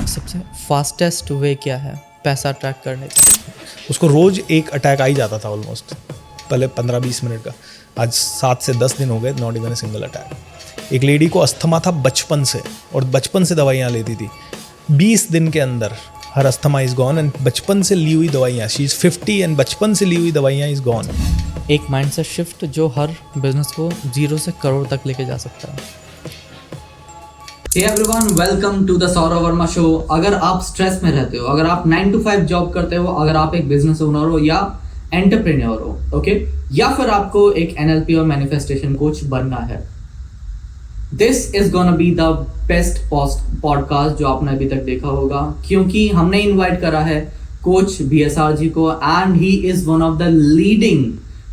सबसे fastest way क्या है पैसा ट्रैक करने का? उसको रोज़ एक अटैक आ ही जाता था ऑलमोस्ट, पहले 15-20 मिनट का। आज 7 से 10 दिन हो गए, not even a single attack. एक लेडी को अस्थमा था बचपन से, और बचपन से दवाइयाँ लेती थी। 20 दिन के अंदर हर अस्थमा इज़ गॉन, एंड बचपन से ली हुई दवाइयाँ, शी इज़ 50 एंड बचपन से ली हुई दवाइयाँ इज़ गॉन। एक माइंडसेट शिफ्ट जो हर बिजनेस को 0 से करोड़ तक लेके जा सकता है। Hey everyone, welcome to the Saurabh Verma show. अगर आप स्ट्रेस में रहते हो, अगर आप 9 to 5 जॉब करते हो, अगर आप एक बिजनेस ओनर हो या एंटरप्रेन्योर हो, ओके, या फिर आपको एक NLP और मैनिफेस्टेशन कोच बनना है, this is gonna be the best podcast जो आपने अभी तक देखा होगा, क्योंकि हमने इनवाइट करा है कोच BSR जी को, and he is one of the leading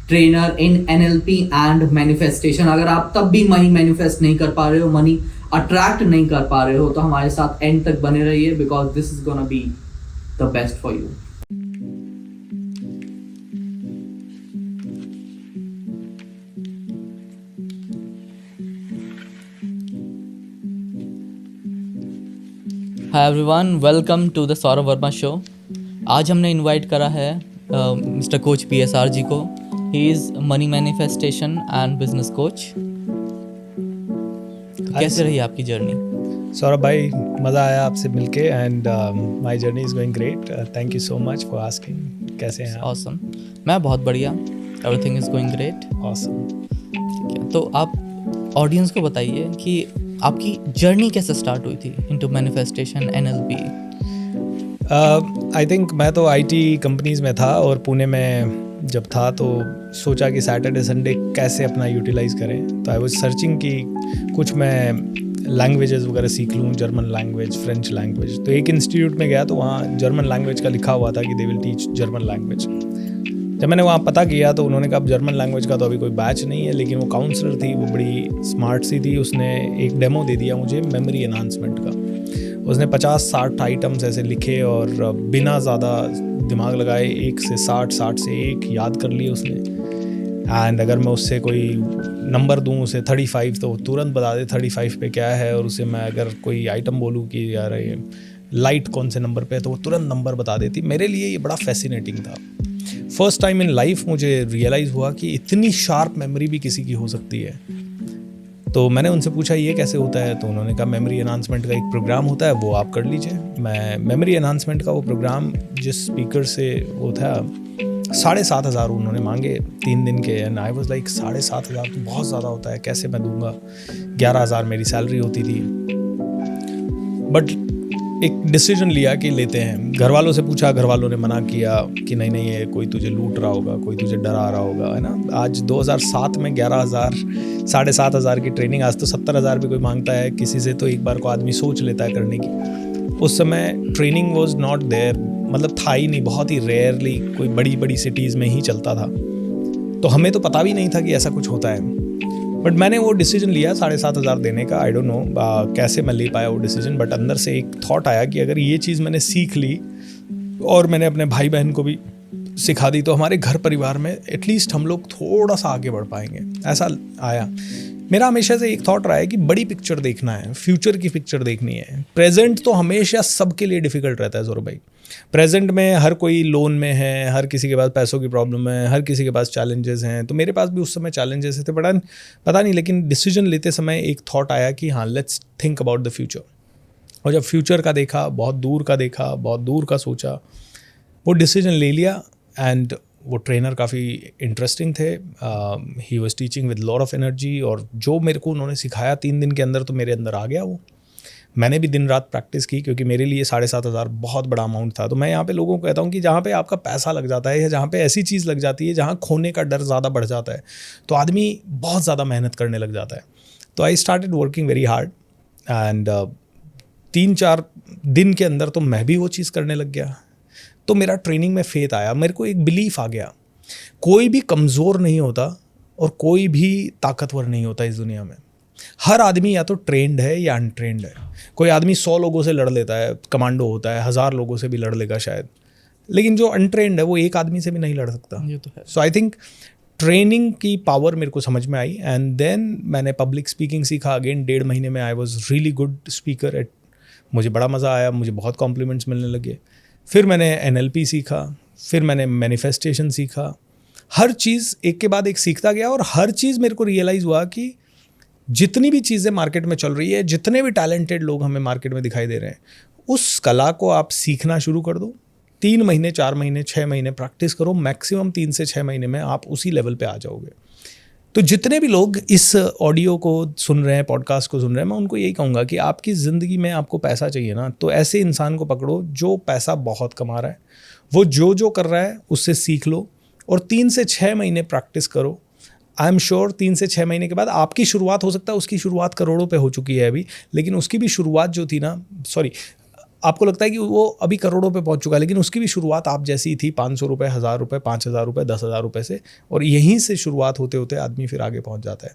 trainer in NLP and manifestation. अगर आप तब भी मनी मैनिफेस्ट नहीं कर पा रहे हो, मनी अट्रैक्ट नहीं कर पा रहे हो, तो हमारे साथ एंड तक बने रहिए, because this is gonna be the best for you. Hi everyone, welcome to the Saurabh Verma show. आज हमने इनवाइट करा है मिस्टर कोच BSR जी को। He is money manifestation and business coach. कैसे रही आपकी जर्नी? सौरभ भाई, मज़ा आया आपसे मिलके, and my journey is going great. Thank you so much for asking. कैसे हैं आप? ऑसम, मैं बहुत बढ़िया। Everything is going great. Awesome. ठीक है, तो आप ऑडियंस को बताइए कि आपकी जर्नी कैसे स्टार्ट हुई थी into manifestation NLP? I think मैं तो IT कंपनीज़ में था, और पुणे में जब था तो सोचा कि सैटरडे संडे कैसे अपना यूटिलाइज़ करें। तो आई वाज सर्चिंग कि कुछ मैं लैंग्वेजेस वगैरह सीख लूँ, जर्मन लैंग्वेज, फ्रेंच लैंग्वेज। तो एक इंस्टीट्यूट में गया तो वहाँ जर्मन लैंग्वेज का लिखा हुआ था कि they will teach German language. जब मैंने वहाँ पता किया तो उन्होंने कहा जर्मन लैंग्वेज का तो अभी कोई बैच नहीं है, लेकिन वो काउंसलर थी, वो बड़ी स्मार्ट सी थी, उसने एक डेमो दे दिया मुझे मेमोरी एनहांसमेंट का। उसने 50-60 आइटम्स ऐसे लिखे, और बिना ज़्यादा दिमाग लगाए 1 से 60, 60 से 1 याद कर लिए उसने। एंड अगर मैं उससे कोई नंबर दूँ उसे 35, तो वो तुरंत बता दे 35 पे क्या है। और उसे मैं अगर कोई आइटम बोलूँ कि यार ये लाइट कौन से नंबर पे है, तो वो तुरंत नंबर बता देती। मेरे लिए ये बड़ा फैसिनेटिंग था। फर्स्ट टाइम इन लाइफ मुझे रियलाइज़ हुआ कि इतनी शार्प मेमोरी भी किसी की हो सकती है। तो मैंने उनसे पूछा ये कैसे होता है, तो उन्होंने कहा मेमोरी एनहांसमेंट का एक प्रोग्राम होता है, वो आप कर लीजिए। मैं मेमोरी एनहांसमेंट का वो प्रोग्राम जिस स्पीकर से वो था, 7,500 उन्होंने मांगे 3 दिन के। एंड आई वाज लाइक 7,500 तो बहुत ज़्यादा होता है, कैसे मैं दूंगा। 11,000 मेरी सैलरी होती थी। बट एक डिसीजन लिया कि लेते हैं। घर वालों से पूछा, घर वालों ने मना किया कि नहीं नहीं, ये कोई तुझे लूट रहा होगा, कोई तुझे डरा रहा होगा, है ना। आज 2007 में 11,000, 7,500 की ट्रेनिंग, आज तो 70,000 भी कोई मांगता है किसी से तो एक बार को आदमी सोच लेता है करने की। उस समय ट्रेनिंग वॉज नॉट देयर, मतलब था ही नहीं, बहुत ही रेयरली कोई बड़ी बड़ी सिटीज़ में ही चलता था। तो हमें तो पता भी नहीं था कि ऐसा कुछ होता है। बट मैंने वो डिसीजन लिया 7,500 देने का। आई डोंट नो कैसे मैं ले पाया वो डिसीजन, बट अंदर से एक थॉट आया कि अगर ये चीज़ मैंने सीख ली और मैंने अपने भाई बहन को भी सिखा दी, तो हमारे घर परिवार में एटलीस्ट हम लोग थोड़ा सा आगे बढ़ पाएंगे। ऐसा आया। मेरा हमेशा से एक थॉट रहा है कि बड़ी पिक्चर देखना है, फ्यूचर की पिक्चर देखनी है। प्रेजेंट तो हमेशा सबके लिए डिफिकल्ट रहता है सौरभ भाई। प्रेजेंट में हर कोई लोन में है, हर किसी के पास पैसों की प्रॉब्लम है, हर किसी के पास चैलेंजेस हैं। तो मेरे पास भी उस समय चैलेंजेस थे, पता नहीं, लेकिन डिसीजन लेते समय एक थॉट आया कि हाँ, let's think about the future. और जब फ्यूचर का देखा, बहुत दूर का देखा, बहुत दूर का सोचा, वो डिसीजन ले लिया। एंड वो ट्रेनर काफ़ी इंटरेस्टिंग थे। He was teaching with lot of energy, और जो मेरे को उन्होंने सिखाया 3 दिन के अंदर, तो मेरे अंदर आ गया वो। मैंने भी दिन रात प्रैक्टिस की, क्योंकि मेरे लिए 7,500 बहुत बड़ा अमाउंट था। तो मैं यहाँ पे लोगों को कहता हूँ कि जहाँ पे आपका पैसा लग जाता है, या जहाँ पे ऐसी चीज़ लग जाती है जहाँ खोने का डर ज़्यादा बढ़ जाता है, तो आदमी बहुत ज़्यादा मेहनत करने लग जाता है। तो I started working very hard, and 3-4 दिन के अंदर तो मैं भी वो चीज़ करने लग गया। तो मेरा ट्रेनिंग में फेथ आया, मेरे को एक बिलीफ आ गया, कोई भी कमज़ोर नहीं होता और कोई भी ताकतवर नहीं होता इस दुनिया में। हर आदमी या तो ट्रेंड है या अनट्रेंड है। कोई आदमी 100 लोगों से लड़ लेता है, कमांडो होता है, 1000 लोगों से भी लड़ लेगा शायद, लेकिन जो अनट्रेंड है वो एक आदमी से भी नहीं लड़ सकता। ये तो है। सो आई थिंक ट्रेनिंग की पावर मेरे को समझ में आई, एंड देन मैंने पब्लिक स्पीकिंग सीखा। अगेन 1.5 महीने में I was really good speaker at मुझे बड़ा मज़ा आया, मुझे बहुत कॉम्प्लीमेंट्स मिलने लगे। फिर मैंने NLP सीखा, फिर मैंने मैनिफेस्टेशन सीखा। हर चीज़ एक के बाद एक सीखता गया और हर चीज़ मेरे को रियलाइज़ हुआ कि जितनी भी चीज़ें मार्केट में चल रही है, जितने भी टैलेंटेड लोग हमें मार्केट में दिखाई दे रहे हैं, उस कला को आप सीखना शुरू कर दो। 3 महीने, 4 महीने, 6 महीने प्रैक्टिस करो, मैक्सिमम 3 से 6 महीने में आप उसी लेवल पे आ जाओगे। तो जितने भी लोग इस ऑडियो को सुन रहे हैं, पॉडकास्ट को सुन रहे हैं, मैं उनको यही कहूँगा कि आपकी ज़िंदगी में आपको पैसा चाहिए ना, तो ऐसे इंसान को पकड़ो जो पैसा बहुत कमा रहा है, वो जो कर रहा है उससे सीख लो और 3 से 6 महीने प्रैक्टिस करो। आई एम श्योर 3 से 6 महीने के बाद आपकी शुरुआत, हो सकता है उसकी शुरुआत करोड़ों पे हो चुकी है अभी, लेकिन उसकी भी शुरुआत जो थी ना, आपको लगता है कि वो अभी करोड़ों पे पहुंच चुका है, लेकिन उसकी भी शुरुआत आप जैसी ही थी, 500 रुपये, 1000 रुपये, 5000 रुपये, 10,000 रुपये से, और यहीं से शुरुआत होते होते आदमी फिर आगे पहुंच जाता है।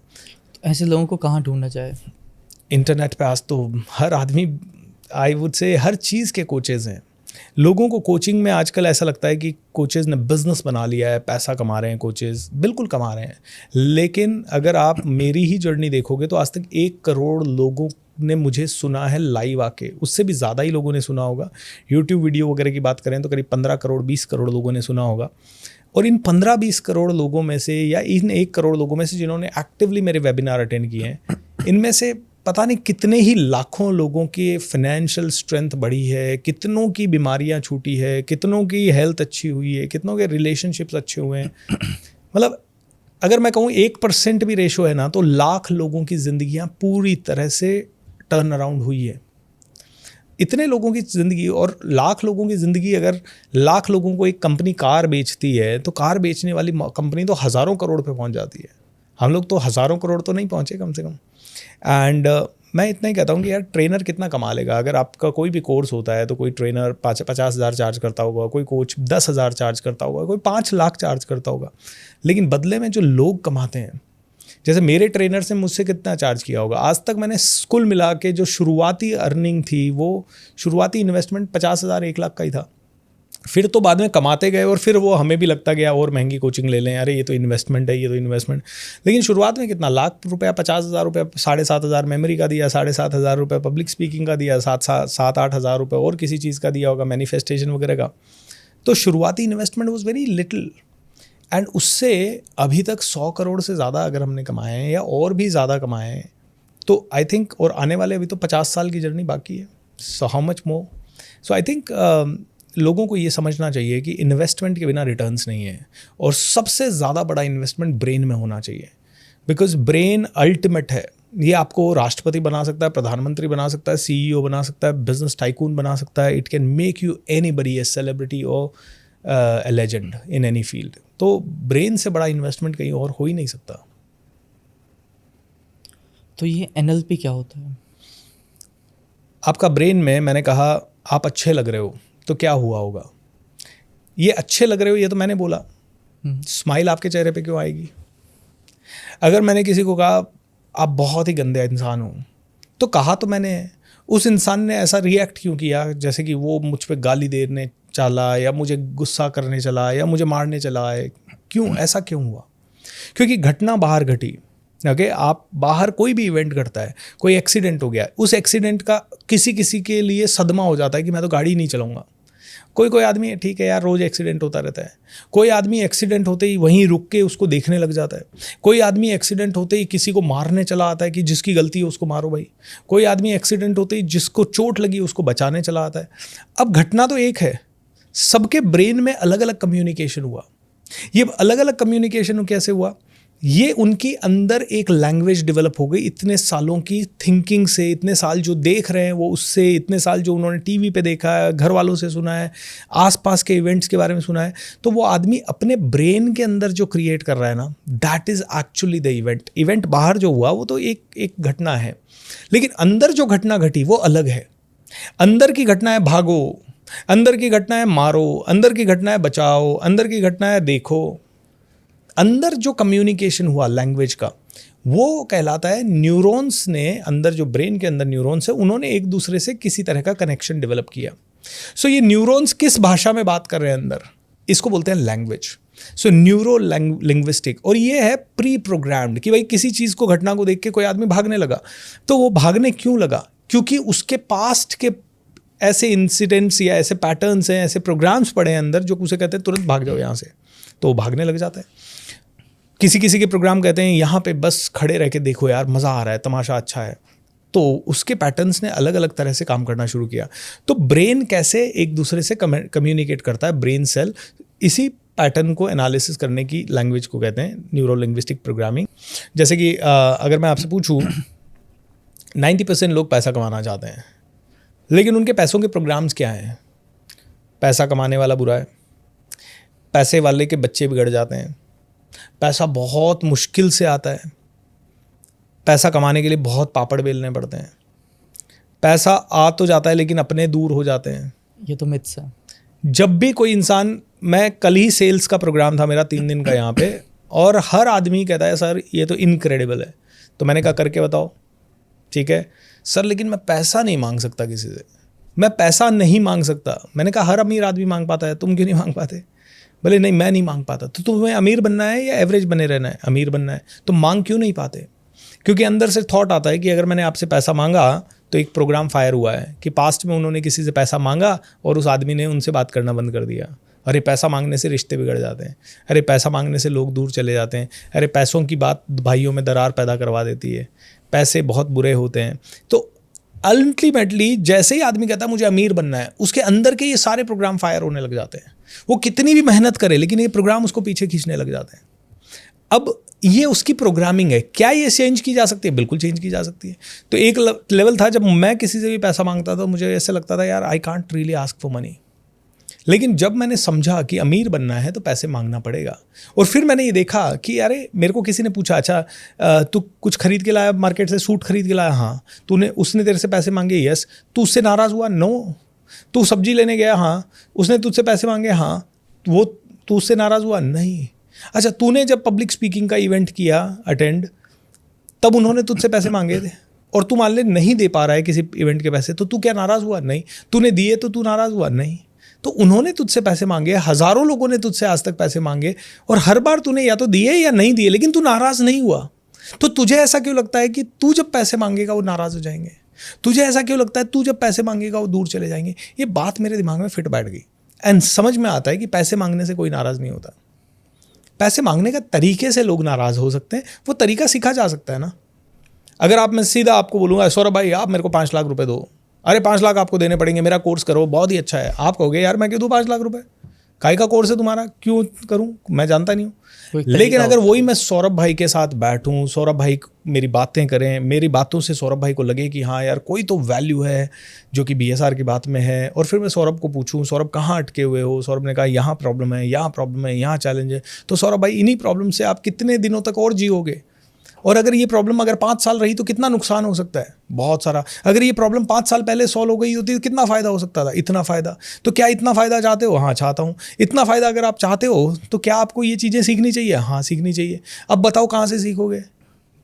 तो ऐसे लोगों को कहाँ ढूंढना चाहिए? इंटरनेट पे आज तो हर आदमी, आई वुड से हर चीज़ के कोचेज़ हैं। लोगों को कोचिंग में आजकल ऐसा लगता है कि कोचेज़ ने बिज़नेस बना लिया है, पैसा कमा रहे हैं कोचेज़, बिल्कुल कमा रहे हैं। लेकिन अगर आप मेरी ही जर्नी देखोगे तो आज तक 1 करोड़ लोगों ने मुझे सुना है लाइव आके, उससे भी ज़्यादा ही लोगों ने सुना होगा। यूट्यूब वीडियो वगैरह की बात करें तो करीब 15 करोड़ 20 करोड़ लोगों ने सुना होगा। और इन 15-20 करोड़ लोगों में से, या इन 1 करोड़ लोगों में से जिन्होंने एक्टिवली मेरे वेबिनार अटेंड किए हैं, इनमें से पता नहीं कितने ही लाखों लोगों की फाइनेंशियल स्ट्रेंथ बढ़ी है, कितनों की बीमारियां छूटी है, कितनों की हेल्थ अच्छी हुई है, कितनों के रिलेशनशिप्स अच्छे हुए हैं। मतलब अगर मैं कहूँ 1% भी रेशो है ना, तो लाख लोगों की ज़िंदगियां पूरी तरह से टर्न अराउंड हुई है। इतने लोगों की ज़िंदगी, और लाख लोगों की ज़िंदगी, अगर लाख लोगों को एक कंपनी कार बेचती है तो कार बेचने वाली कंपनी तो हज़ारों करोड़ पे पहुंच जाती है। हम लोग तो हज़ारों करोड़ तो नहीं पहुंचे कम से कम। एंड मैं इतना ही कहता हूँ कि यार ट्रेनर कितना कमा लेगा? अगर आपका कोई भी कोर्स होता है तो कोई ट्रेनर 50,000 चार्ज करता होगा, कोई कोच 10,000 चार्ज करता होगा, कोई 5 लाख चार्ज करता होगा, लेकिन बदले में जो लोग कमाते हैं, जैसे मेरे ट्रेनर से मुझसे कितना चार्ज किया होगा? आज तक मैंने कुल मिला के जो शुरुआती अर्निंग थी, वो शुरुआती इन्वेस्टमेंट 50,000 1 लाख का ही था। फिर तो बाद में कमाते गए और फिर वो हमें भी लगता गया और महंगी कोचिंग ले लें, अरे ये तो इन्वेस्टमेंट है, ये तो इन्वेस्टमेंट। लेकिन शुरुआत में कितना, लाख रुपया, 50,000 रुपया, 7,500 मेमोरी का दिया, 7,500 रुपये पब्लिक स्पीकिंग का दिया, 7-8 हज़ार रुपये और किसी चीज़ का दिया होगा, मैनिफेस्टेशन वगैरह का। तो शुरुआती investment was very little, and उससे अभी तक 100 करोड़ से ज़्यादा अगर हमने कमाए हैं या और भी ज़्यादा कमाए हैं, तो आई थिंक, और आने वाले अभी तो 50 साल की जर्नी बाकी है। So how much more? So I think लोगों को ये समझना चाहिए कि इन्वेस्टमेंट के बिना रिटर्न्स नहीं है, और सबसे ज़्यादा बड़ा इन्वेस्टमेंट ब्रेन में होना चाहिए, बिकॉज ब्रेन अल्टीमेट है। ये आपको राष्ट्रपति बना सकता है, प्रधानमंत्री बना सकता है, CEO बना सकता है, बिजनेस टाइकून बना सकता है। It can make you anybody a celebrity और a legend in any field. तो ब्रेन से बड़ा इन्वेस्टमेंट कहीं और हो ही नहीं सकता। तो ये NLP क्या होता है? आपका ब्रेन में, मैंने कहा आप अच्छे लग रहे हो तो क्या हुआ होगा? ये अच्छे लग रहे हो, ये तो मैंने बोला। स्माइल आपके चेहरे पे क्यों आएगी? अगर मैंने किसी को कहा आप बहुत ही गंदे इंसान हो, तो कहा तो मैंने, उस इंसान ने ऐसा रिएक्ट क्यों किया, जैसे कि वो मुझ पे गाली देने चला, या मुझे गुस्सा करने चला, या मुझे मारने चला है? क्यों, ऐसा क्यों हुआ? क्योंकि घटना बाहर घटी। ओके, आप बाहर कोई भी इवेंट घटता है, कोई एक्सीडेंट हो गया, उस एक्सीडेंट का किसी के लिए सदमा हो जाता है कि मैं तो गाड़ी नहीं चलाऊंगा। कोई आदमी, ठीक है यार, रोज़ एक्सीडेंट होता रहता है। कोई आदमी एक्सीडेंट होते ही वहीं रुक के उसको देखने लग जाता है। कोई आदमी एक्सीडेंट होते ही किसी को मारने चला आता है कि जिसकी गलती है उसको मारो भाई। कोई आदमी एक्सीडेंट होते ही जिसको चोट लगी उसको बचाने चला आता है। अब घटना तो एक है, सबके ब्रेन में अलग अलग कम्युनिकेशन हुआ। ये अलग अलग कम्युनिकेशन कैसे हुआ? ये उनकी अंदर एक लैंग्वेज डेवलप हो गई, इतने सालों की थिंकिंग से, इतने साल जो देख रहे हैं वो उससे, इतने साल जो उन्होंने टीवी पे देखा है, घर वालों से सुना है, आसपास के इवेंट्स के बारे में सुना है, तो वो आदमी अपने ब्रेन के अंदर जो क्रिएट कर रहा है ना, that is actually the event. Event बाहर जो हुआ वो तो एक घटना है, लेकिन अंदर जो घटना घटी वो अलग है। अंदर की घटना है भागो, अंदर की घटना है मारो, अंदर की घटना है बचाओ, अंदर की घटना है देखो। अंदर जो कम्युनिकेशन हुआ लैंग्वेज का, वो कहलाता है न्यूरॉन्स ने, अंदर जो ब्रेन के अंदर न्यूरॉन्स है, उन्होंने एक दूसरे से किसी तरह का कनेक्शन डेवलप किया। सो ये न्यूरॉन्स किस भाषा में बात कर रहे हैं अंदर, इसको बोलते हैं लैंग्वेज। सो न्यूरो लिंग्विस्टिक। और ये है प्री प्रोग्राम्ड कि भाई किसी चीज़ को, घटना को देख के कोई आदमी भागने लगा, तो वो भागने क्यों लगा? क्योंकि उसके पास्ट के ऐसे इंसिडेंट्स या ऐसे पैटर्न्स हैं, ऐसे प्रोग्राम्स पड़े हैं अंदर जो उसे कहते हैं तुरंत भाग जाओ यहाँ से, तो वो भागने लग जाता है। किसी किसी के प्रोग्राम कहते हैं यहाँ पे बस खड़े रह के देखो यार, मज़ा आ रहा है, तमाशा अच्छा है। तो उसके पैटर्न्स ने अलग अलग तरह से काम करना शुरू किया। तो ब्रेन कैसे एक दूसरे से कम्युनिकेट करता है, ब्रेन सेल, इसी पैटर्न को एनालिसिस करने की लैंग्वेज को कहते हैं न्यूरो लिंग्विस्टिक प्रोग्रामिंग। जैसे कि अगर मैं आपसे पूछूं 90% लोग पैसा कमाना चाहते हैं, लेकिन उनके पैसों के प्रोग्राम्स क्या हैं? पैसा कमाने वाला बुरा है, पैसे वाले के बच्चे बिगड़ जाते हैं, पैसा बहुत मुश्किल से आता है, पैसा कमाने के लिए बहुत पापड़ बेलने पड़ते हैं, पैसा आ तो जाता है लेकिन अपने दूर हो जाते हैं। ये तो मिथ्स है। जब भी कोई इंसान, मैं कल ही सेल्स का प्रोग्राम था मेरा 3 दिन का यहाँ पे, और हर आदमी कहता है सर ये तो इनक्रेडिबल है। तो मैंने कहा करके बताओ। ठीक है सर, लेकिन मैं पैसा नहीं मांग सकता किसी से, मैं पैसा नहीं मांग सकता। मैंने कहा हर अमीर आदमी मांग पाता है, तुम क्यों नहीं मांग पाते? बोले नहीं मैं नहीं मांग पाता। तो तुम्हें अमीर बनना है या एवरेज बने रहना है? अमीर बनना है। तो मांग क्यों नहीं पाते? क्योंकि अंदर से थॉट आता है कि अगर मैंने आपसे पैसा मांगा तो एक प्रोग्राम फायर हुआ है कि पास्ट में उन्होंने किसी से पैसा मांगा और उस आदमी ने उनसे बात करना बंद कर दिया। अरे पैसा मांगने से रिश्ते बिगड़ जाते हैं, अरे पैसा मांगने से लोग दूर चले जाते हैं, अरे पैसों की बात भाइयों में दरार पैदा करवा देती है, पैसे बहुत बुरे होते हैं। तो अल्टीमेटली जैसे ही आदमी कहता है मुझे अमीर बनना है, उसके अंदर के ये सारे प्रोग्राम फायर होने लग जाते हैं। वो कितनी भी मेहनत करे लेकिन ये प्रोग्राम उसको पीछे खींचने लग जाते हैं। अब ये उसकी प्रोग्रामिंग है। क्या ये चेंज की जा सकती है? बिल्कुल चेंज की जा सकती है। तो एक लेवल था जब मैं किसी से भी पैसा मांगता था, मुझे ऐसे लगता था यार I can't really ask for money. लेकिन जब मैंने समझा कि अमीर बनना है तो पैसे मांगना पड़ेगा, और फिर मैंने ये देखा कि अरे मेरे को किसी ने पूछा अच्छा तू कुछ खरीद के लाया मार्केट से, सूट खरीद के लाया? हाँ। उसने तेरे से पैसे मांगे? यस। तू उससे नाराज़ हुआ? नो। तू सब्जी लेने गया? हाँ। उसने तुझसे पैसे मांगे? हाँ। वो तू उससे नाराज़ हुआ? नहीं। अच्छा, तूने जब पब्लिक स्पीकिंग का इवेंट किया अटेंड, तब उन्होंने तुझसे पैसे मांगे थे और तू मान ले नहीं दे पा रहा है किसी इवेंट के पैसे, तो तू क्या नाराज़ हुआ? नहीं। तूने दिए तो तू नाराज़ हुआ? नहीं। तो उन्होंने तुझसे पैसे मांगे, हज़ारों लोगों ने तुझसे आज तक पैसे मांगे, और हर बार तूने या तो दिए या नहीं दिए, लेकिन तू नाराज़ नहीं हुआ। तो तुझे ऐसा क्यों लगता है कि तू जब पैसे मांगेगा वो नाराज़ हो जाएंगे? तुझे ऐसा क्यों लगता है तू जब पैसे मांगेगा वो दूर चले जाएंगे? ये बात मेरे दिमाग में फिट बैठ गई एंड समझ में आता है कि पैसे मांगने से कोई नाराज़ नहीं होता। पैसे मांगने का तरीके से लोग नाराज़ हो सकते हैं, वो तरीका सीखा जा सकता है ना। अगर आप, मैं सीधा आपको बोलूँगा सौरभ भाई आप मेरे को 5 लाख रुपए दो, अरे 5 लाख आपको देने पड़ेंगे, मेरा कोर्स करो बहुत ही अच्छा है। आप कहोगे यार मैं क्यों दूँ 5 लाख रुपए, काहे का कोर्स है तुम्हारा, क्यों करूँ, मैं जानता नहीं हूँ। लेकिन अगर वही मैं सौरभ भाई के साथ बैठूं, सौरभ भाई मेरी बातें करें, मेरी बातों से सौरभ भाई को लगे कि हाँ यार कोई तो वैल्यू है जो कि BSR की बात में है, और फिर मैं सौरभ को पूछूं सौरभ कहाँ अटके हुए हो, सौरभ ने कहा यहाँ प्रॉब्लम है, यहाँ प्रॉब्लम है, यहाँ चैलेंज है, तो सौरभ भाई इन्हीं प्रॉब्लम से आप कितने दिनों तक और जियोगे, और अगर ये प्रॉब्लम अगर 5 साल रही तो कितना नुकसान हो सकता है, बहुत सारा। अगर ये प्रॉब्लम 5 साल पहले सॉल्व हो गई होती तो कितना फ़ायदा हो सकता था, इतना फ़ायदा। तो क्या इतना फ़ायदा चाहते हो? हाँ चाहता हूँ। इतना फ़ायदा अगर आप चाहते हो तो क्या आपको ये चीज़ें सीखनी चाहिए? हाँ सीखनी चाहिए। अब बताओ कहाँ से सीखोगे?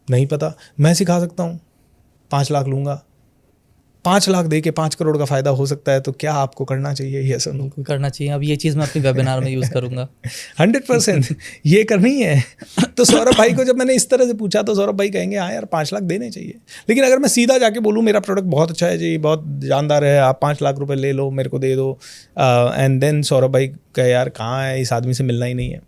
नहीं पता, मैं सिखा सकता हूँ। 5 लाख लूँगा, 5 लाख दे के 5 करोड़ का फ़ायदा हो सकता है, तो क्या आपको करना चाहिए? ये सब करना चाहिए। अब ये चीज़ मैं अपने वेबिनार में यूज़ करूँगा 100% ये करनी है। तो सौरभ भाई को जब मैंने इस तरह से पूछा तो सौरभ भाई कहेंगे हाँ यार 5 लाख देने चाहिए। लेकिन अगर मैं सीधा जाके बोलूँ मेरा प्रोडक्ट बहुत अच्छा है जी, बहुत जानदार है, आप 5 लाख रुपए ले लो, मेरे को दे दो, एंड देन सौरभ भाई कहे यार कहाँ है, इस आदमी से मिलना ही नहीं है।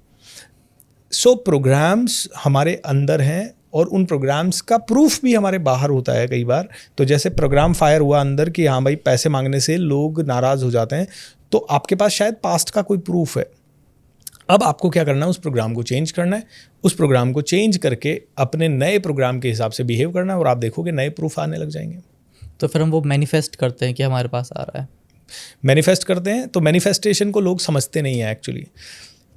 सो प्रोग्राम्स हमारे अंदर हैं और उन प्रोग्राम्स का प्रूफ भी हमारे बाहर होता है कई बार। तो जैसे प्रोग्राम फायर हुआ अंदर कि हाँ भाई पैसे मांगने से लोग नाराज़ हो जाते हैं, तो आपके पास शायद पास्ट का कोई प्रूफ है। अब आपको क्या करना है, उस प्रोग्राम को चेंज करना है, उस प्रोग्राम को चेंज करके अपने नए प्रोग्राम के हिसाब से बिहेव करना है, और आप देखोगे नए प्रूफ आने लग जाएंगे। तो फिर हम वो मैनिफेस्ट करते हैं कि हमारे पास आ रहा है। मैनिफेस्ट करते हैं, तो मैनिफेस्टेशन को लोग समझते नहीं है एक्चुअली।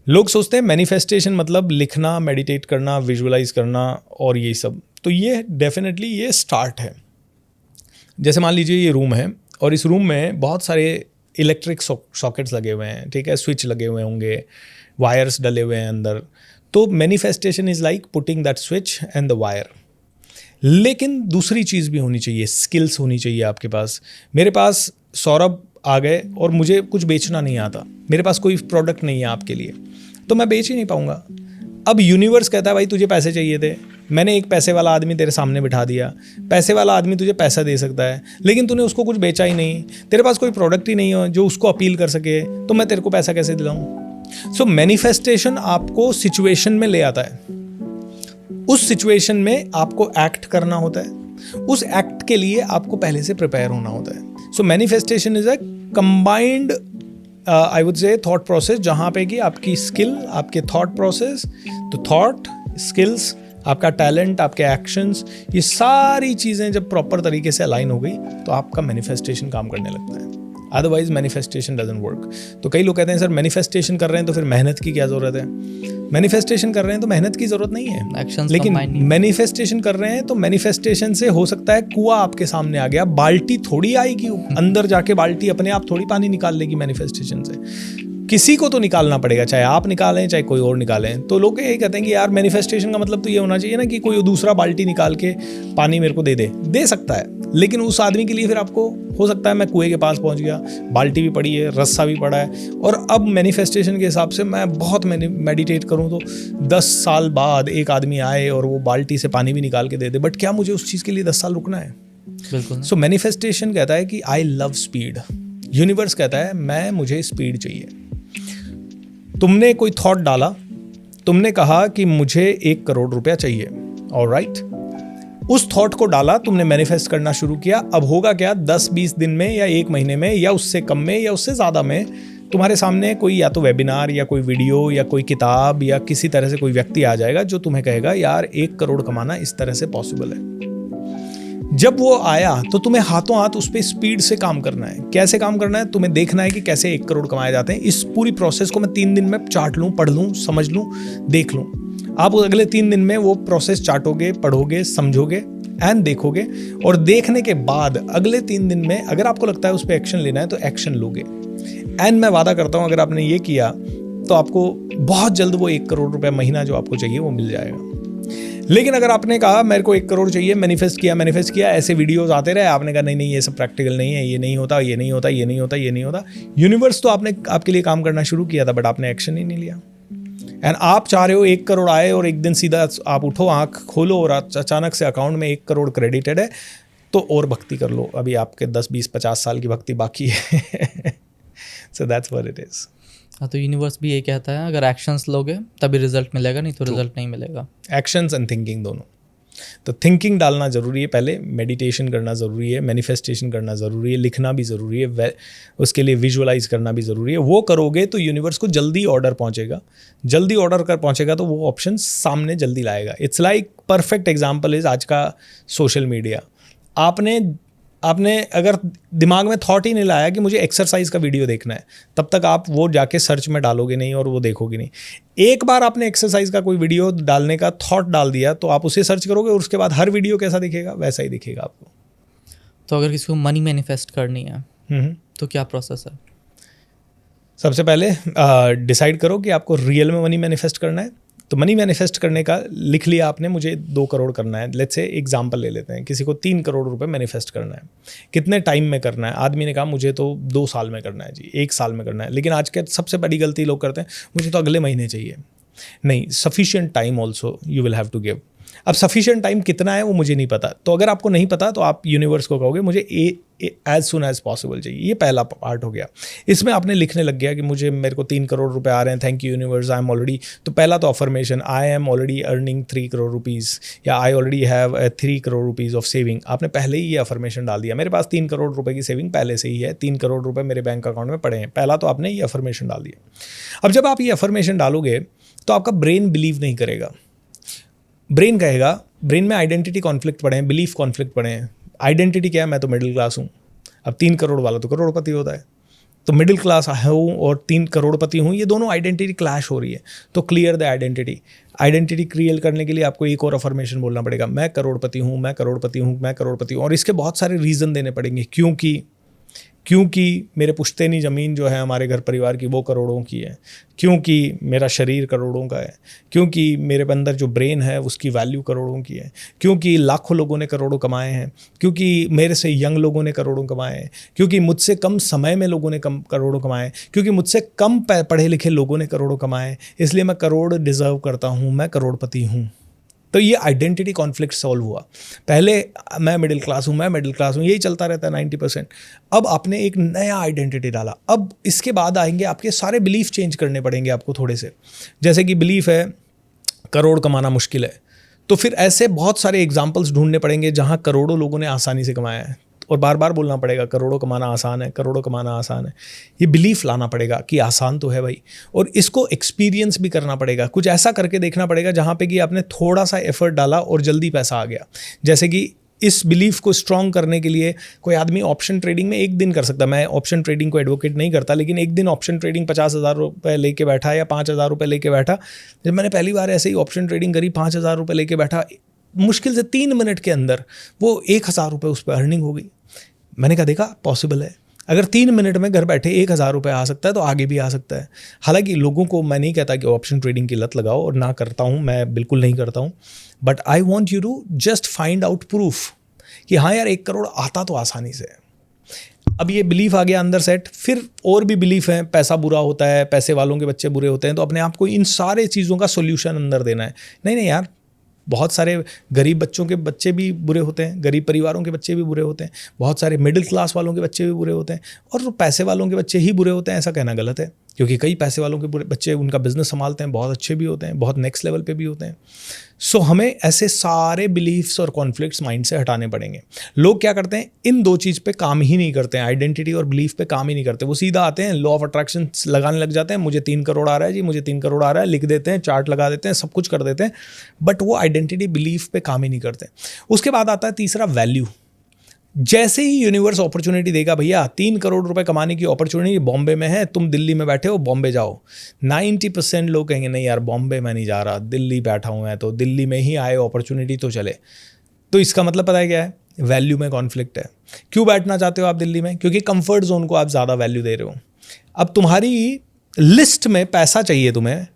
लोग सोचते हैं मैनिफेस्टेशन मतलब लिखना, मेडिटेट करना, विजुअलाइज करना और ये सब। तो ये डेफिनेटली ये स्टार्ट है। जैसे मान लीजिए ये रूम है और इस रूम में बहुत सारे इलेक्ट्रिक सॉकेट्स लगे हुए हैं, ठीक है, स्विच लगे हुए होंगे, वायर्स डले हुए हैं अंदर। तो manifestation is like putting that switch and the wire. लेकिन दूसरी चीज़ भी होनी चाहिए, स्किल्स होनी चाहिए आपके पास। मेरे पास सौरभ आ गए और मुझे कुछ बेचना नहीं आता, मेरे पास कोई प्रोडक्ट नहीं है आपके लिए, तो मैं बेच ही नहीं पाऊंगा। अब यूनिवर्स कहता है भाई तुझे पैसे चाहिए थे, मैंने एक पैसे वाला आदमी तेरे सामने बिठा दिया, पैसे वाला आदमी तुझे पैसा दे सकता है लेकिन तूने उसको कुछ बेचा ही नहीं, तेरे पास कोई प्रोडक्ट ही नहीं हो जो उसको अपील कर सके, तो मैं तेरे को पैसा कैसे दिलाऊं? सो मैनिफेस्टेशन आपको सिचुएशन में ले आता है, उस सिचुएशन में आपको एक्ट करना होता है, उस एक्ट के लिए आपको पहले से प्रिपेयर होना होता है। So manifestation is a combined I would say thought process, जहाँ पे कि आपकी स्किल, आपके थॉट प्रोसेस, तो थॉट, स्किल्स, आपका टैलेंट, आपके एक्शंस, ये सारी चीज़ें जब प्रॉपर तरीके से अलाइन हो गई तो आपका मैनिफेस्टेशन काम करने लगता है। Otherwise manifestation doesn't work. तो कई लोग कहते हैं सर मैनिफेस्टेशन कर रहे हैं तो फिर मेहनत की क्या ज़रूरत है? मैनिफेस्टेशन कर रहे हैं तो मेहनत की ज़रूरत नहीं है, Actions लेकिन combined नहीं। मैनिफेस्टेशन कर रहे हैं तो मैनिफेस्टेशन से हो सकता है कुआं आपके सामने आ गया, बाल्टी थोड़ी आएगी अंदर जाके, बाल्टी अपने आप थोड़ी पानी निकाल लेगी मैनिफेस्टेशन से, किसी को तो निकालना पड़ेगा, चाहे आप निकालें चाहे कोई और निकालें। तो लोग यही कहते हैं कि यार मैनिफेस्टेशन का मतलब तो ये होना चाहिए ना कि कोई दूसरा बाल्टी निकाल के पानी मेरे को दे सकता है, लेकिन उस आदमी के लिए फिर आपको हो सकता है मैं कुएं के पास पहुंच गया, बाल्टी भी पड़ी है, रस्सा भी पड़ा है, और अब मैनिफेस्टेशन के हिसाब से मैं बहुत मेडिटेट करूं तो 10 साल बाद एक आदमी आए और वो बाल्टी से पानी भी निकाल के दे, बट क्या मुझे उस चीज़ के लिए 10 साल रुकना है? बिल्कुल। सो मैनिफेस्टेशन कहता है कि आई लव स्पीड, यूनिवर्स कहता है मुझे स्पीड चाहिए। तुमने कोई थॉट डाला, तुमने कहा कि मुझे 1 करोड़ रुपया चाहिए, ऑलराइट, उस थॉट को डाला, तुमने मैनिफेस्ट करना शुरू किया। अब होगा क्या, 10-20 दिन में या 1 महीने में या उससे कम में या उससे ज़्यादा में तुम्हारे सामने कोई या तो वेबिनार या कोई वीडियो या कोई किताब या किसी तरह से कोई व्यक्ति आ जाएगा जो तुम्हें कहेगा यार 1 करोड़ कमाना इस तरह से पॉसिबल है। जब वो आया तो तुम्हें हाथों हाथ उस पर स्पीड से काम करना है। कैसे काम करना है? तुम्हें देखना है कि कैसे 1 करोड़ कमाए जाते हैं। इस पूरी प्रोसेस को मैं 3 दिन में चाट लूँ, पढ़ लूँ, समझ लूँ, देख लूँ। आप अगले 3 दिन में वो प्रोसेस चाटोगे, पढ़ोगे, समझोगे एंड देखोगे, और देखने के बाद अगले 3 दिन में अगर आपको लगता है उस पर एक्शन लेना है तो एक्शन लोगे। एंड मैं वादा करता हूँ अगर आपने ये किया तो आपको बहुत जल्द वो 1 करोड़ रुपये महीना जो आपको चाहिए वो मिल जाएगा। लेकिन अगर आपने कहा मेरे को 1 करोड़ चाहिए, मैनिफेस्ट किया, ऐसे वीडियोस आते रहे, आपने कहा नहीं ये सब प्रैक्टिकल नहीं है, ये नहीं होता, ये नहीं होता, ये नहीं होता, ये नहीं होता, यूनिवर्स तो आपने आपके लिए काम करना शुरू किया था बट आपने एक्शन ही नहीं लिया। एंड आप चाह रहे हो 1 करोड़ आए और एक दिन सीधा आप उठो, आंख खोलो और अचानक से अकाउंट में 1 करोड़ क्रेडिटेड है, तो और भक्ति कर लो, अभी आपके 10, 20, 50 साल की भक्ति बाकी है। So that's what it is. हाँ, तो यूनिवर्स भी ये कहता है अगर एक्शंस लोगे तभी रिजल्ट मिलेगा, नहीं तो रिजल्ट नहीं मिलेगा। एक्शंस एंड थिंकिंग दोनों। तो थिंकिंग डालना ज़रूरी है, पहले मेडिटेशन करना ज़रूरी है, मैनिफेस्टेशन करना ज़रूरी है, लिखना भी ज़रूरी है, उसके लिए विजुअलाइज करना भी ज़रूरी है। वो करोगे तो यूनिवर्स को जल्दी ऑर्डर पहुंचेगा, जल्दी ऑर्डर कर पहुंचेगा तो वो ऑप्शन सामने जल्दी लाएगा। It's like perfect example is आज का सोशल मीडिया। आपने अगर दिमाग में थॉट ही नहीं लाया कि मुझे एक्सरसाइज का वीडियो देखना है, तब तक आप वो जाके सर्च में डालोगे नहीं और वो देखोगे नहीं। एक बार आपने एक्सरसाइज का कोई वीडियो डालने का थॉट डाल दिया तो आप उसे सर्च करोगे और उसके बाद हर वीडियो कैसा दिखेगा, वैसा ही दिखेगा आपको। तो अगर किसी को मनी मैनिफेस्ट करनी है तो क्या प्रोसेस है? सबसे पहले डिसाइड करो कि आपको रियल में मनी मैनिफेस्ट करना है। तो मनी मैनिफेस्ट करने का लिख लिया आपने, मुझे 2 करोड़ करना है, लेट्स से एग्जांपल ले लेते हैं, किसी को 3 करोड़ रुपए मैनिफेस्ट करना है। कितने टाइम में करना है? आदमी ने कहा मुझे तो 2 साल में करना है जी, 1 साल में करना है। लेकिन आज के सबसे बड़ी गलती लोग करते हैं, मुझे तो अगले महीने चाहिए। नहीं, sufficient time also you will have to give. अब सफिशिएंट टाइम कितना है वो मुझे नहीं पता, तो अगर आपको नहीं पता तो आप यूनिवर्स को कहोगे मुझे एज सुन एज पॉसिबल चाहिए। ये पहला पार्ट हो गया। इसमें आपने लिखने लग गया कि मेरे को 3 करोड़ रुपए आ रहे हैं, thank you universe, I am already. तो पहला तो affirmation, I am already earning 3 crore rupees, या I already have 3 crore rupees of saving. आपने पहले ही ये अफर्मेशन डाल दिया, मेरे पास 3 करोड़ रुपए की सेविंग पहले से ही है, 3 करोड़ रुपए मेरे बैंक अकाउंट में पड़े हैं। पहला तो आपने ये अफर्मेशन डाल दिया। अब जब आप ये अफर्मेशन डालोगे तो आपका ब्रेन बिलीव नहीं करेगा। ब्रेन कहेगा, ब्रेन में आइडेंटिटी कॉन्फ्लिक्ट पड़े हैं, बिलीफ कॉन्फ्लिक्ट पड़े हैं। आइडेंटिटी क्या है? मैं तो मिडिल क्लास हूँ। अब 3 करोड़ वाला तो करोड़पति होता है, तो मिडिल क्लास हूँ और 3 करोड़पति हूँ, ये दोनों आइडेंटिटी क्लैश हो रही है। तो clear the identity. Identity create करने के लिए आपको एक और अफर्मेशन बोलना पड़ेगा, मैं करोड़पति हूँ, मैं करोड़पति हूँ, मैं करोड़पति हूँ। और इसके बहुत सारे रीज़न देने पड़ेंगे, क्योंकि मेरे पुश्तैनी ज़मीन जो है हमारे घर परिवार की वो करोड़ों की है, क्योंकि मेरा शरीर करोड़ों का है, क्योंकि मेरे अंदर जो ब्रेन है उसकी वैल्यू करोड़ों की है, क्योंकि लाखों लोगों ने करोड़ों कमाए हैं, क्योंकि मेरे से यंग लोगों ने करोड़ों कमाए हैं, क्योंकि मुझसे कम समय में लोगों ने करोड़ों कमाए, क्योंकि मुझसे कम पढ़े लिखे लोगों ने करोड़ों कमाए, इसलिए मैं करोड़ डिज़र्व करता हूँ, मैं करोड़पति हूँ। तो ये आइडेंटिटी कॉन्फ्लिक्ट सॉल्व हुआ। पहले मैं मिडिल क्लास हूँ, मैं मिडिल क्लास हूँ, यही चलता रहता है 90%। अब आपने एक नया आइडेंटिटी डाला। अब इसके बाद आएंगे आपके सारे बिलीफ चेंज करने पड़ेंगे आपको थोड़े से। जैसे कि बिलीफ है करोड़ कमाना मुश्किल है, तो फिर ऐसे बहुत सारे एग्जाम्पल्स ढूंढने पड़ेंगे जहाँ करोड़ों लोगों ने आसानी से कमाया है, और बार बार बोलना पड़ेगा करोड़ों कमाना आसान है, करोड़ों कमाना आसान है। ये बिलीफ लाना पड़ेगा कि आसान तो है भाई, और इसको एक्सपीरियंस भी करना पड़ेगा। कुछ ऐसा करके देखना पड़ेगा जहाँ पे कि आपने थोड़ा सा एफर्ट डाला और जल्दी पैसा आ गया। जैसे कि इस बिलीफ को स्ट्रॉन्ग करने के लिए कोई आदमी ऑप्शन ट्रेडिंग में एक दिन कर सकता है। मैं ऑप्शन ट्रेडिंग को एडवोकेट नहीं करता, लेकिन एक दिन ऑप्शन ट्रेडिंग 50,000 रुपये लेके बैठा या 5,000 रुपये लेके बैठा। जब मैंने पहली बार ऐसे ही ऑप्शन ट्रेडिंग करी, 5,000 रुपये लेके बैठा, मुश्किल से 3 मिनट के अंदर वो 1,000 रुपये उस पर अर्निंग हो गई। मैंने कहा देखा पॉसिबल है, अगर 3 मिनट में घर बैठे 1,000 रुपये आ सकता है तो आगे भी आ सकता है। हालांकि लोगों को मैं नहीं कहता कि ऑप्शन ट्रेडिंग की लत लगाओ, और ना करता हूँ, मैं बिल्कुल नहीं करता हूँ, but I want you to just find out proof कि हाँ यार 1 करोड़ आता तो आसानी से है। अब ये बिलीफ आ गया अंदर सेट। फिर और भी बिलीफ है, पैसा बुरा होता है, पैसे वालों के बच्चे बुरे होते हैं, तो अपने आप को इन सारे चीज़ों का सोल्यूशन अंदर देना है। नहीं यार, बहुत सारे गरीब बच्चों के बच्चे भी बुरे होते हैं, गरीब परिवारों के बच्चे भी बुरे होते हैं, बहुत सारे मिडिल क्लास वालों के बच्चे भी बुरे होते हैं, और पैसे वालों के बच्चे ही बुरे होते हैं ऐसा कहना गलत है, क्योंकि कई पैसे वालों के बच्चे उनका बिजनेस संभालते हैं, बहुत अच्छे भी होते हैं, बहुत नेक्स्ट लेवल पे भी होते हैं। सो हमें ऐसे सारे बिलीफ्स और कॉन्फ्लिक्ट्स माइंड से हटाने पड़ेंगे। लोग क्या करते हैं, इन 2 चीज़ पे काम ही नहीं करते हैं, आइडेंटिटी और बिलीफ पे काम ही नहीं करते। वो सीधा आते हैं, लॉ ऑफ अट्रैक्शन लगाने लग जाते हैं, मुझे 3 करोड़ आ रहा है जी, मुझे 3 करोड़ आ रहा है, लिख देते हैं, चार्ट लगा देते हैं, सब कुछ कर देते हैं, बट वो आइडेंटिटी बिलीफ पे काम ही नहीं करते। उसके बाद आता है तीसरा, वैल्यू। जैसे ही यूनिवर्स अपॉर्चुनिटी देगा, भैया 3 करोड़ रुपए कमाने की अपॉर्चुनिटी बॉम्बे में है, तुम दिल्ली में बैठे हो, बॉम्बे जाओ, 90% लोग कहेंगे नहीं यार बॉम्बे में नहीं जा रहा, दिल्ली बैठा हूँ मैं, तो दिल्ली में ही आए अपॉर्चुनिटी तो चले। तो इसका मतलब पता है क्या है, वैल्यू में कॉन्फ्लिक्ट है। क्यों बैठना चाहते हो आप दिल्ली में? क्योंकि कंफर्ट जोन को आप ज़्यादा वैल्यू दे रहे हो। अब तुम्हारी लिस्ट में पैसा चाहिए तुम्हें,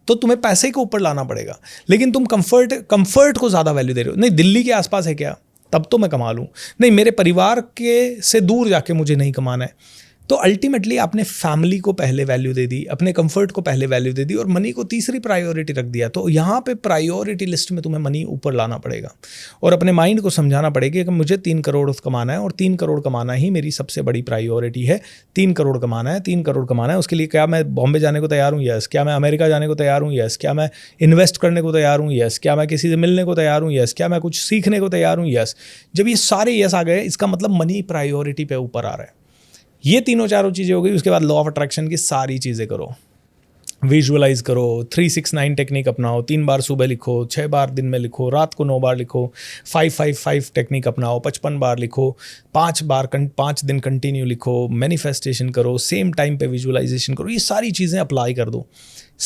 तो तुम्हें पैसे के ऊपर लाना पड़ेगा, लेकिन तुम कंफर्ट को ज़्यादा वैल्यू दे रहे हो। नहीं, दिल्ली के आसपास है क्या, तब तो मैं कमा लूँ, नहीं मेरे परिवार के से दूर जाके मुझे नहीं कमाना है। तो अल्टीमेटली आपने फैमिली को पहले वैल्यू दे दी, अपने कंफर्ट को पहले वैल्यू दे दी, और मनी को तीसरी प्रायोरिटी रख दिया। तो यहाँ पे प्रायोरिटी लिस्ट में तुम्हें मनी ऊपर लाना पड़ेगा, और अपने माइंड को समझाना पड़ेगा कि मुझे 3 करोड़ कमाना है, और 3 करोड़ कमाना ही मेरी सबसे बड़ी प्रायोरिटी है। 3 करोड़ कमाना है, 3 करोड़ कमाना है। उसके लिए क्या मैं बॉम्बे जाने को तैयार हूँ? यस। क्या मैं अमेरिका जाने को तैयार हूँ? यस। क्या मैं इन्वेस्ट करने को तैयार हूँ? यस। क्या मैं किसी से मिलने को तैयार हूँ? यस। क्या मैं कुछ सीखने को तैयार हूँ? यस। जब ये सारे यस आ गए, इसका मतलब मनी प्रायोरिटी पे ऊपर आ रहा है। ये तीनों चारों चीज़ें हो गई। उसके बाद लॉ ऑफ अट्रैक्शन की सारी चीज़ें करो, विजुअलाइज करो, 3-6-9 टेक्निक अपनाओ, 3 बार सुबह लिखो, 6 बार दिन में लिखो, रात को 9 बार लिखो, 5-5-5 टेक्निक अपनाओ, 55 बार लिखो, 5 दिन कंटिन्यू लिखो, मैनिफेस्टेशन करो, सेम टाइम पे विजुअलाइजेशन करो। ये सारी चीज़ें अप्लाई कर दो।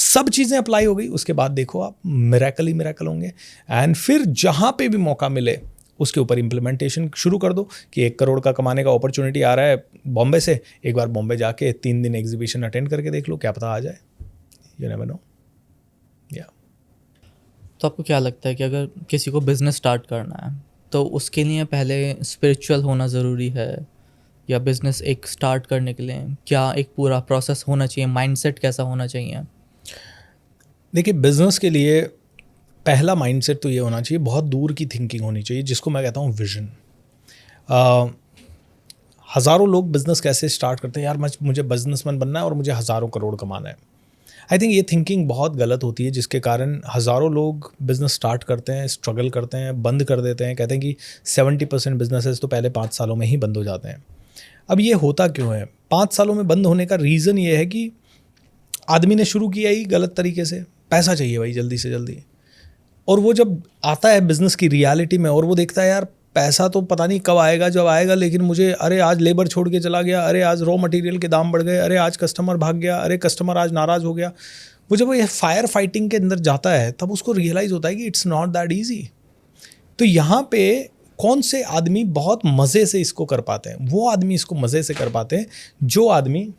सब चीज़ें अप्लाई हो गई, उसके बाद देखो आप मिरेकल ही मिरेकल होंगे। एंड फिर जहाँ पे भी मौका मिले उसके ऊपर इम्प्लीमेंटेशन शुरू कर दो कि 1 करोड़ का कमाने का अपॉर्चुनिटी आ रहा है बॉम्बे से, एक बार बॉम्बे जाके 3 दिन एग्जीबिशन अटेंड करके देख लो, क्या पता आ जाए। You never know. या तो आपको क्या लगता है कि अगर किसी को बिजनेस स्टार्ट करना है तो उसके लिए पहले स्पिरिचुअल होना ज़रूरी है, या बिजनेस एक स्टार्ट करने के लिए क्या एक पूरा प्रोसेस होना चाहिए, माइंडसेट कैसा होना चाहिए? देखिए, बिजनेस के लिए पहला माइंडसेट तो ये होना चाहिए, बहुत दूर की थिंकिंग होनी चाहिए, जिसको मैं कहता हूँ विजन। हज़ारों लोग बिज़नेस कैसे स्टार्ट करते हैं, यार मुझे बिजनेसमैन बनना है और मुझे हज़ारों करोड़ कमाना है। आई थिंक ये थिंकिंग बहुत गलत होती है, जिसके कारण हज़ारों लोग बिज़नेस स्टार्ट करते हैं, स्ट्रगल करते हैं, बंद कर देते हैं। कहते हैं कि 70% बिजनेसेस तो पहले 5 सालों में ही बंद हो जाते हैं। अब ये होता क्यों है? 5 सालों में बंद होने का रीज़न ये है कि आदमी ने शुरू किया ही गलत तरीके से। पैसा चाहिए भाई जल्दी से जल्दी, और वो जब आता है बिज़नेस की रियलिटी में और वो देखता है यार पैसा तो पता नहीं कब आएगा, जब आएगा, लेकिन मुझे अरे आज लेबर छोड़ के चला गया, अरे आज रॉ मटेरियल के दाम बढ़ गए, अरे आज कस्टमर भाग गया, अरे कस्टमर आज नाराज़ हो गया। वो जब ये फायर फाइटिंग के अंदर जाता है तब उसको रियलाइज़ होता है कि इट्स नॉट दैट ईजी। तो यहाँ पे कौन से आदमी बहुत मज़े से इसको कर पाते हैं? वो आदमी इसको मज़े से कर पाते हैं जो आदमी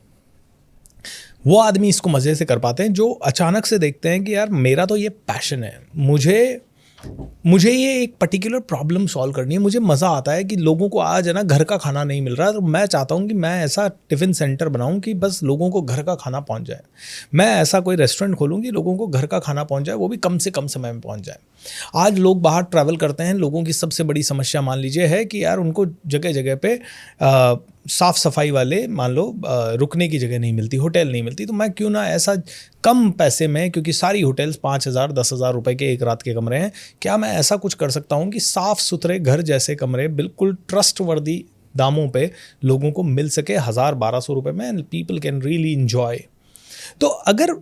इसको मज़े से कर पाते हैं जो अचानक से देखते हैं कि यार मेरा तो ये पैशन है, मुझे मुझे ये एक पर्टिकुलर प्रॉब्लम सॉल्व करनी है। मुझे मज़ा आता है कि लोगों को आज है ना घर का खाना नहीं मिल रहा, तो मैं चाहता हूँ कि मैं ऐसा टिफ़िन सेंटर बनाऊँ कि बस लोगों को घर का खाना पहुँच जाए। मैं ऐसा कोई रेस्टोरेंट खोलूँ कि लोगों को घर का खाना पहुँच जाए, वो भी कम से कम समय में पहुँच जाए। आज लोग बाहर ट्रैवल करते हैं, लोगों की सबसे बड़ी समस्या मान लीजिए है कि यार उनको जगह जगह पे साफ़ सफाई वाले मान लो रुकने की जगह नहीं मिलती, होटल नहीं मिलती। तो मैं क्यों ना ऐसा कम पैसे में, क्योंकि सारी होटल्स 5,000 10,000 रुपए के एक रात के कमरे हैं, क्या मैं ऐसा कुछ कर सकता हूँ कि साफ़ सुथरे घर जैसे कमरे बिल्कुल ट्रस्टवर्दी दामों पे लोगों को मिल सके 1,000-1,200 रुपये में, and people can really enjoy. तो अगर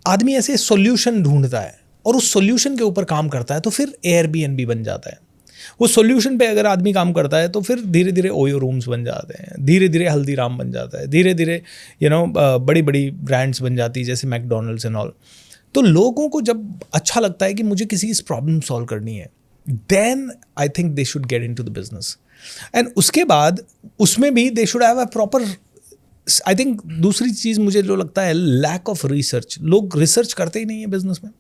आदमी ऐसे सॉल्यूशन ढूंढता है और उस सॉल्यूशन के ऊपर काम करता है तो फिर एयरबीएनबी बन जाता है। वो सॉल्यूशन पे अगर आदमी काम करता है तो फिर धीरे धीरे ओयो रूम्स बन जाते हैं, धीरे धीरे हल्दीराम बन जाता है, धीरे धीरे बड़ी बड़ी ब्रांड्स बन जाती है जैसे मैकडोनल्ड्स एंड ऑल। तो लोगों को जब अच्छा लगता है कि मुझे किसी की प्रॉब्लम सॉल्व करनी है, then I think they should get into the business. And उसके बाद उसमें भी they should have a proper, I think दूसरी चीज़ मुझे जो लगता है, लैक ऑफ रिसर्च। लोग रिसर्च करते ही नहीं है बिजनेस में।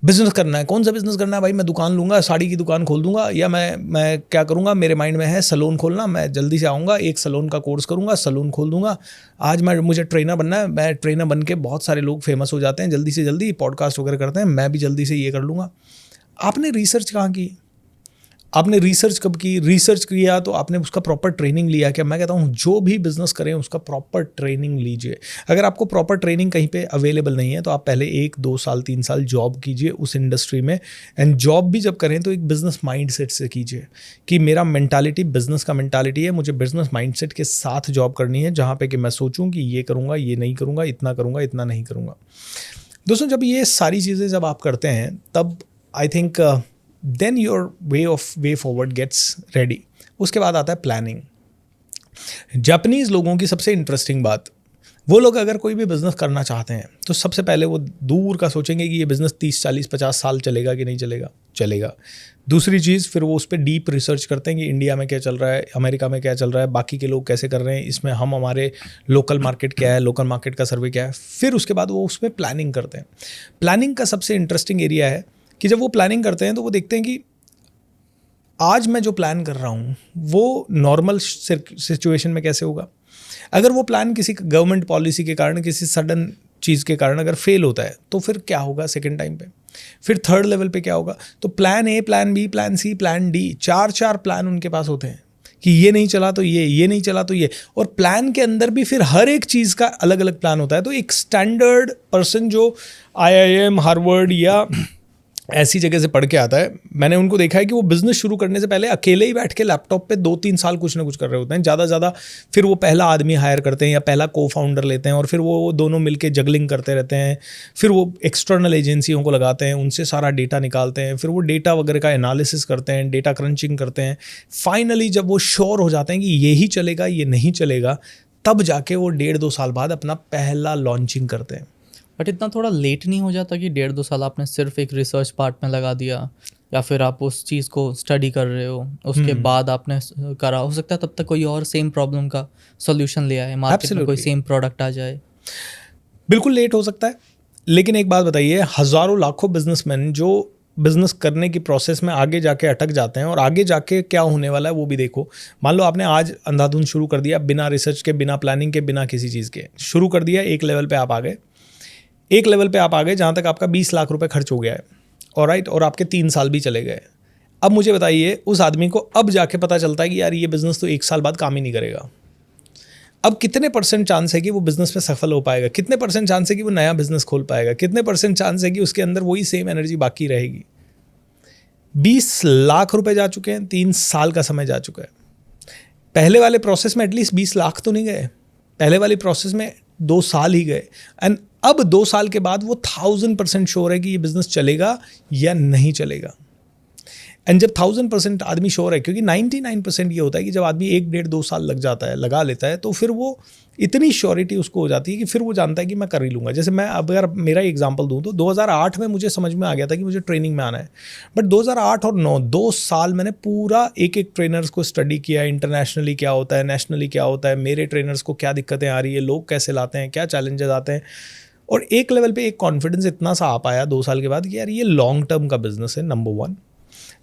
बिजनेस करना है, कौन सा बिजनेस करना है भाई? मैं दुकान लूँगा, साड़ी की दुकान खोल दूंगा, या मैं क्या करूँगा, मेरे माइंड में है सैलून खोलना, मैं जल्दी से आऊँगा, एक सैलून का कोर्स करूँगा, सैलून खोल दूंगा। आज मुझे ट्रेनर बनना है, मैं ट्रेनर बन के बहुत सारे लोग फेमस हो जाते हैं जल्दी से जल्दी, पॉडकास्ट वगैरह करते हैं, मैं भी जल्दी से ये कर लूँगा। आपने रिसर्च कहाँ की? आपने रिसर्च कब की? रिसर्च किया तो आपने उसका प्रॉपर ट्रेनिंग लिया क्या? मैं कहता हूँ जो भी बिजनेस करें उसका प्रॉपर ट्रेनिंग लीजिए। अगर आपको प्रॉपर ट्रेनिंग कहीं पे अवेलेबल नहीं है तो आप पहले 1-2 साल 3 साल जॉब कीजिए उस इंडस्ट्री में। एंड जॉब भी जब करें तो एक बिजनेस माइंडसेट से कीजिए कि मेरा मेंटालिटी बिजनेस का मेंटालिटी है, मुझे बिजनेस माइंडसेट के साथ जॉब करनी है, जहाँ पे कि मैं सोचूं कि ये करूँगा, ये नहीं करूँगा, इतना करूँगा, इतना नहीं करूँगा। दोस्तों, जब ये सारी चीज़ें जब आप करते हैं तब I think then your way forward gets ready. उसके बाद आता है प्लानिंग। जापानीज़ लोगों की सबसे इंटरेस्टिंग बात, वो लोग अगर कोई भी बिज़नेस करना चाहते हैं तो सबसे पहले वो दूर का सोचेंगे कि ये बिज़नेस 30, 40, 50 साल चलेगा कि नहीं चलेगा। चलेगा। दूसरी चीज़, फिर वो उस पर डीप रिसर्च करते हैं कि इंडिया में क्या चल रहा है, अमेरिका में क्या चल रहा है, बाकी के लोग कैसे कर रहे हैं, इसमें हमारे लोकल मार्केट क्या है, लोकल मार्केट का सर्वे क्या है। फिर उसके बाद वो उसमें प्लानिंग करते हैं। प्लानिंग का सबसे इंटरेस्टिंग एरिया है कि जब वो प्लानिंग करते हैं तो वो देखते हैं कि आज मैं जो प्लान कर रहा हूँ वो नॉर्मल सिचुएशन में कैसे होगा। अगर वो प्लान किसी गवर्नमेंट पॉलिसी के कारण, किसी सडन चीज़ के कारण अगर फेल होता है तो फिर क्या होगा सेकेंड टाइम पे, फिर थर्ड लेवल पे क्या होगा। तो plan A, plan B, plan C, plan D, 4 plan उनके पास होते हैं कि ये नहीं चला तो ये नहीं चला तो ये। और प्लान के अंदर भी फिर हर एक चीज़ का अलग अलग प्लान होता है। तो एक स्टैंडर्ड पर्सन जो IIM, हार्वर्ड या ऐसी जगह से पढ़ के आता है, मैंने उनको देखा है कि वो बिज़नेस शुरू करने से पहले अकेले ही बैठ के लैपटॉप पे 2-3 साल कुछ ना कुछ कर रहे होते हैं, ज़्यादा फिर वो पहला आदमी हायर करते हैं या पहला को-फाउंडर लेते हैं और फिर वो दोनों मिलके जगलिंग करते रहते हैं। फिर वो एक्सटर्नल एजेंसियों को लगाते हैं, उनसे सारा डेटा निकालते हैं, फिर वो डेटा वगैरह का एनालिसिस करते हैं, डेटा क्रंचिंग करते हैं। फाइनली जब वो श्योर हो जाते हैं कि ये ही चलेगा, ये नहीं चलेगा, तब जाके वो 1.5-2 साल बाद अपना पहला लॉन्चिंग करते हैं। बट इतना थोड़ा लेट नहीं हो जाता कि 1.5-2 साल आपने सिर्फ एक रिसर्च पार्ट में लगा दिया, या फिर आप उस चीज़ को स्टडी कर रहे हो, उसके बाद आपने करा, हो सकता है तब तक कोई और सेम प्रॉब्लम का सॉल्यूशन ले आए, मार्केट में कोई सेम प्रोडक्ट आ जाए। बिल्कुल लेट हो सकता है, लेकिन एक बात बताइए, हज़ारों लाखों बिजनेसमैन जो बिज़नेस करने की प्रोसेस में आगे जाके अटक जाते हैं, और आगे जाके क्या होने वाला है वो भी देखो। मान लो आपने आज अंधाधुंध शुरू कर दिया, बिना रिसर्च के, बिना प्लानिंग के, बिना किसी चीज़ के शुरू कर दिया। एक लेवल पे आप आ गए, एक लेवल पे आप आ गए जहाँ तक आपका 20 लाख रुपए खर्च हो गया है, ऑलराइट, और आपके 3 साल भी चले गए। अब मुझे बताइए, उस आदमी को अब जाके पता चलता है कि यार ये बिज़नेस तो 1 साल बाद काम ही नहीं करेगा। अब कितने % चांस है कि वो बिज़नेस में सफल हो पाएगा? कितने % चांस है कि वो नया बिज़नेस खोल पाएगा? कितने % चांस है कि उसके अंदर वही सेम एनर्जी बाकी रहेगी? 20 लाख रुपए जा चुके हैं, 3 साल का समय जा चुका है। पहले वाले प्रोसेस में एटलीस्ट 20 लाख तो नहीं गए, पहले वाली प्रोसेस में 2 साल ही गए। एंड अब 2 साल के बाद वो 1000% श्योर है कि ये बिज़नेस चलेगा या नहीं चलेगा। एंड जब 1000% आदमी श्योर है, क्योंकि 99% ये होता है कि जब आदमी 1-1.5-2 साल लगा लेता है, तो फिर वो इतनी श्योरिटी उसको हो जाती है कि फिर वो जानता है कि मैं कर ही लूँगा। जैसे मैं अब अगर मेरा एग्जांपल दूँ तो 2008 में मुझे समझ में आ गया था कि मुझे ट्रेनिंग में आना है, बट 2008 और 9 2 साल मैंने पूरा एक ट्रेनर्स को स्टडी किया, इंटरनेशनली क्या होता है, नेशनली क्या होता है, मेरे ट्रेनर्स को क्या दिक्कतें आ रही है, लोग कैसे लाते हैं, क्या चैलेंजेस आते हैं। और एक लेवल पे एक कॉन्फिडेंस इतना सा आ पाया 2 साल के बाद कि यार ये लॉन्ग टर्म का बिजनेस है, नंबर 1।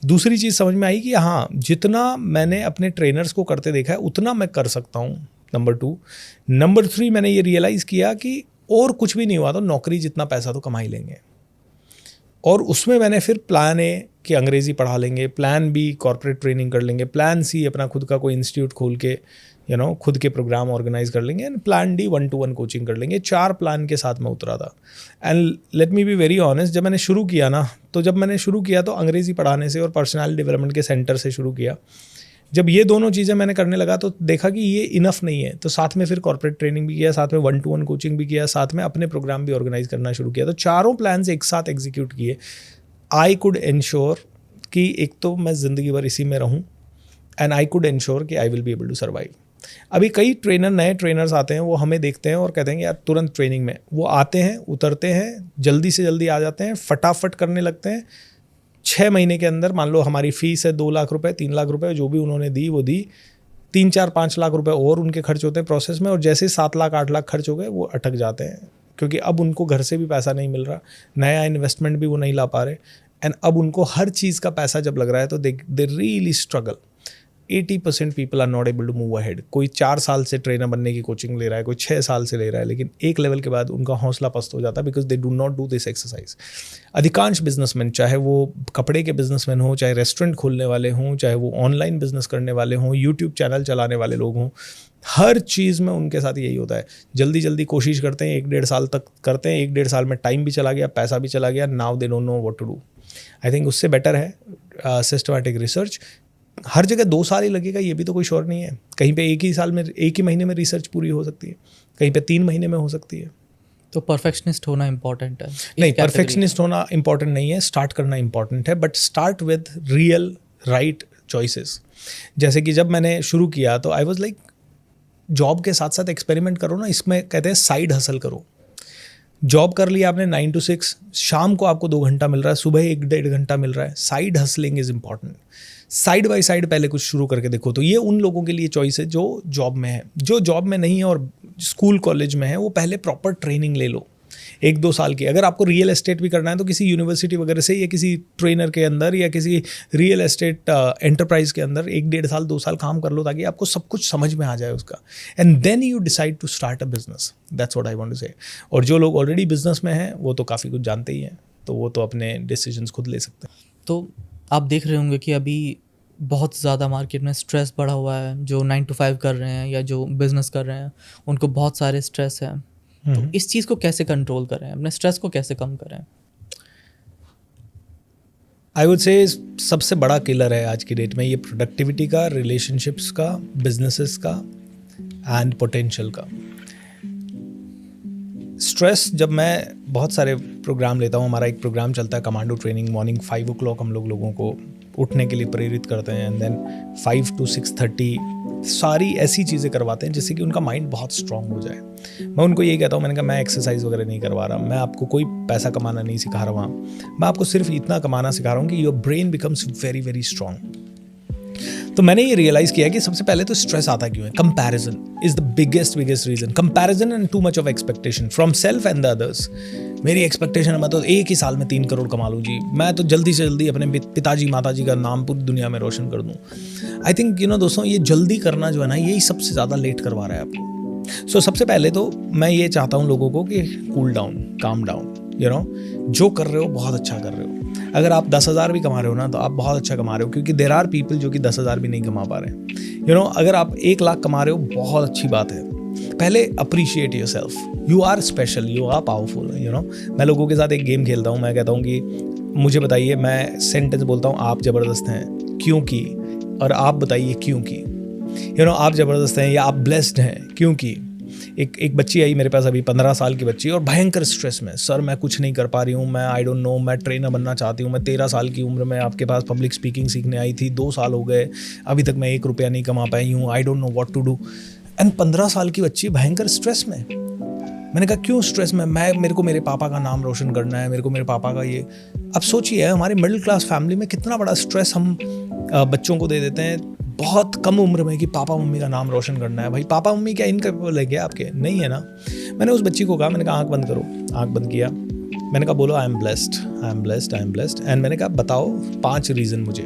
दूसरी चीज़ समझ में आई कि हाँ, जितना मैंने अपने ट्रेनर्स को करते देखा है उतना मैं कर सकता हूँ, नंबर 2। नंबर 3 मैंने ये रियलाइज़ किया कि और कुछ भी नहीं हुआ तो नौकरी जितना पैसा तो कमा ही लेंगे। और उसमें मैंने फिर प्लान ए कि अंग्रेज़ी पढ़ा लेंगे, प्लान बी कॉर्पोरेट ट्रेनिंग कर लेंगे, प्लान सी अपना खुद का कोई इंस्टीट्यूट खोल के खुद के प्रोग्राम ऑर्गेनाइज कर लेंगे, and plan D 1-to-1 coaching कर लेंगे। 4 प्लान के साथ मैं उतरा था। And let me B very honest, जब मैंने शुरू किया तो अंग्रेज़ी पढ़ाने से और पर्सनैलिटी डेवलपमेंट के सेंटर से शुरू किया। जब ये दोनों चीज़ें मैंने करने लगा तो देखा कि ये इनफ नहीं है, तो साथ में फिर कॉर्पोरेट ट्रेनिंग भी किया, साथ में 1-to-1 कोचिंग भी किया, साथ में अपने प्रोग्राम भी ऑर्गेनाइज करना शुरू किया। तो चारों प्लान्स एक साथ एग्जीक्यूट किए। आई कुड इंश्योर कि एक तो मैं ज़िंदगी भर इसी में रहूँ, एंड आई कुड इंश्योर कि I will be able to survive. अभी कई नए ट्रेनर्स आते हैं, वो हमें देखते हैं और कहते हैं कि यार तुरंत ट्रेनिंग में, वो आते हैं, उतरते हैं, जल्दी से जल्दी आ जाते हैं, फटाफट करने लगते हैं। 6 महीने के अंदर मान लो हमारी फ़ीस है 2 लाख रुपए, 3 लाख रुपए, जो भी उन्होंने दी वो दी, 3-4-5 लाख रुपए और उनके खर्च होते हैं प्रोसेस में, और जैसे 7 लाख 8 लाख खर्च हो गए वो अटक जाते हैं, क्योंकि अब उनको घर से भी पैसा नहीं मिल रहा, नया इन्वेस्टमेंट भी वो नहीं ला पा रहे, एंड अब उनको हर चीज़ का पैसा जब लग रहा है तो they really struggle. 80% people are not able to move ahead. कोई 4 साल से ट्रेनर बनने की कोचिंग ले रहा है, कोई 6 साल से ले रहा है, लेकिन एक लेवल के बाद उनका हौसला पस्त हो जाता है, because they do not do this exercise. अधिकांश बिजनेसमैन, चाहे वो कपड़े के बिजनेसमैन हों, चाहे रेस्टोरेंट खोलने वाले हों, चाहे वो ऑनलाइन बिजनेस करने वाले हों, यूट्यूब चैनल चलाने वाले लोग हों, हर चीज़ में उनके साथ यही होता है। जल्दी जल्दी कोशिश करते हैं, 1-1.5 साल तक करते हैं, 1-1.5 साल में टाइम भी चला गया, पैसा भी चला गया, now they don't know what to do. I think उससे बेटर है सिस्टमैटिक रिसर्च। हर जगह 2 साल ही लगेगा ये भी तो कोई श्योर नहीं है। कहीं पे एक ही महीने में रिसर्च पूरी हो सकती है, कहीं पे 3 महीने में हो सकती है। तो परफेक्शनिस्ट होना इम्पॉर्टेंट है? नहीं, परफेक्शनिस्ट होना इम्पॉर्टेंट नहीं है, स्टार्ट करना इम्पॉर्टेंट है, but start with real right choices. जैसे कि जब मैंने शुरू किया तो आई वॉज लाइक, जॉब के साथ साथ एक्सपेरिमेंट करो ना, इसमें कहते हैं साइड हसल करो। जॉब कर लिया आपने 9 to 6, शाम को आपको 2 घंटा मिल रहा है, सुबह 1-1.5 घंटा मिल रहा है। Side hustling is important. Side by side पहले कुछ शुरू करके देखो। तो ये उन लोगों के लिए चॉइस है जो जॉब में है। जो जॉब में नहीं है और स्कूल कॉलेज में है, वो पहले प्रॉपर ट्रेनिंग ले लो 1-2 साल की। अगर आपको रियल एस्टेट भी करना है तो किसी यूनिवर्सिटी वगैरह से, या किसी ट्रेनर के अंदर, या किसी रियल एस्टेट एंटरप्राइज के अंदर 1-1.5 साल 2 साल काम कर लो, ताकि आपको सब कुछ समझ में आ जाए उसका, and then you decide to start a business. That's what I want to say. और जो लोग ऑलरेडी बिजनेस में हैं वो तो काफ़ी कुछ जानते ही हैं, तो वो तो अपने डिसीजंस खुद ले सकते हैं। तो आप देख रहे होंगे कि अभी बहुत ज़्यादा मार्केट में स्ट्रेस बढ़ा हुआ है। जो 9 to 5 कर रहे हैं या जो बिज़नेस कर रहे हैं, उनको बहुत सारे स्ट्रेस है। तो इस चीज़ को कैसे कंट्रोल करें, अपने स्ट्रेस को कैसे कम करें? आई वुड से सबसे बड़ा किलर है आज की डेट में ये प्रोडक्टिविटी का, रिलेशनशिप्स का, बिजनेसेस का एंड पोटेंशियल का। स्ट्रेस, जब मैं बहुत सारे प्रोग्राम लेता हूँ, हमारा एक प्रोग्राम चलता है कमांडो ट्रेनिंग, मॉर्निंग 5 o'clock हम लोगों को उठने के लिए प्रेरित करते हैं, एंड देन 5 to 6:30 सारी ऐसी चीज़ें करवाते हैं जिससे कि उनका माइंड बहुत स्ट्रांग हो जाए। मैं उनको यही कहता हूँ, मैंने कहा मैं एक्सरसाइज वगैरह नहीं करवा रहा, मैं आपको कोई पैसा कमाना नहीं सिखा रहा हूँ, मैं आपको सिर्फ इतना कमाना सिखा रहा हूँ कि your brain becomes very very strong. तो मैंने ये रियलाइज़ किया कि सबसे पहले तो स्ट्रेस आता क्यों है। Comparison is the biggest reason. Comparison and too much of expectation from self and the others. मेरी एक्सपेक्टेशन है मैं तो 1 ही साल में 3 करोड़ कमा लूँ जी, मैं तो जल्दी से जल्दी अपने पिताजी माताजी का नाम पूरी दुनिया में रोशन कर दूँ। आई थिंक दोस्तों, ये जल्दी करना जो है ना, यही सबसे ज़्यादा लेट करवा रहा है आपको। सो सबसे पहले तो मैं ये चाहता हूँ लोगों को कि कूल डाउन, काम डाउन। जो कर रहे हो बहुत अच्छा कर रहे हो। अगर आप 10,000 भी कमा रहे हो ना, तो आप बहुत अच्छा कमा रहे हो, क्योंकि देयर आर पीपल जो कि 10,000 भी नहीं कमा पा रहे हैं। अगर आप 1 लाख कमा रहे हो, बहुत अच्छी बात है। पहले appreciate yourself, you are special, you are powerful. मैं लोगों के साथ एक गेम खेलता हूँ, मैं कहता हूँ कि मुझे बताइए, मैं सेंटेंस बोलता हूँ, आप ज़बरदस्त हैं क्योंकि, और आप बताइए क्योंकि। आप ज़बरदस्त हैं या आप ब्लेस्ड हैं क्योंकि। एक बच्ची आई मेरे पास अभी, 15 साल की बच्ची, और भयंकर स्ट्रेस में, सर मैं कुछ नहीं कर पा रही हूँ, मैं आई डोंट नो, मैं ट्रेनर बनना चाहती हूँ, मैं 13 साल की उम्र में आपके पास पब्लिक स्पीकिंग सीखने आई थी, 2 साल हो गए, अभी तक मैं 1 रुपया नहीं कमा पाई हूँ, I don't know what to do. And 15 साल की बच्ची भयंकर स्ट्रेस में। मैंने कहा क्यों स्ट्रेस में? मेरे को मेरे पापा का नाम रोशन करना है, मेरे को मेरे पापा का ये। अब सोचिए, हमारे मिडिल क्लास फैमिली में कितना बड़ा स्ट्रेस हम बच्चों को दे देते हैं बहुत कम उम्र में, कि पापा मम्मी का नाम रोशन करना है। भाई पापा मम्मी क्या इनकेपेबल है क्या आपके? नहीं है ना। मैंने उस बच्ची को कहा, मैंने कहा आँख बंद करो, आँख बंद किया, मैंने कहा बोलो I am blessed, I am blessed, I am blessed. And मैंने कहा बताओ 5 रीज़न मुझे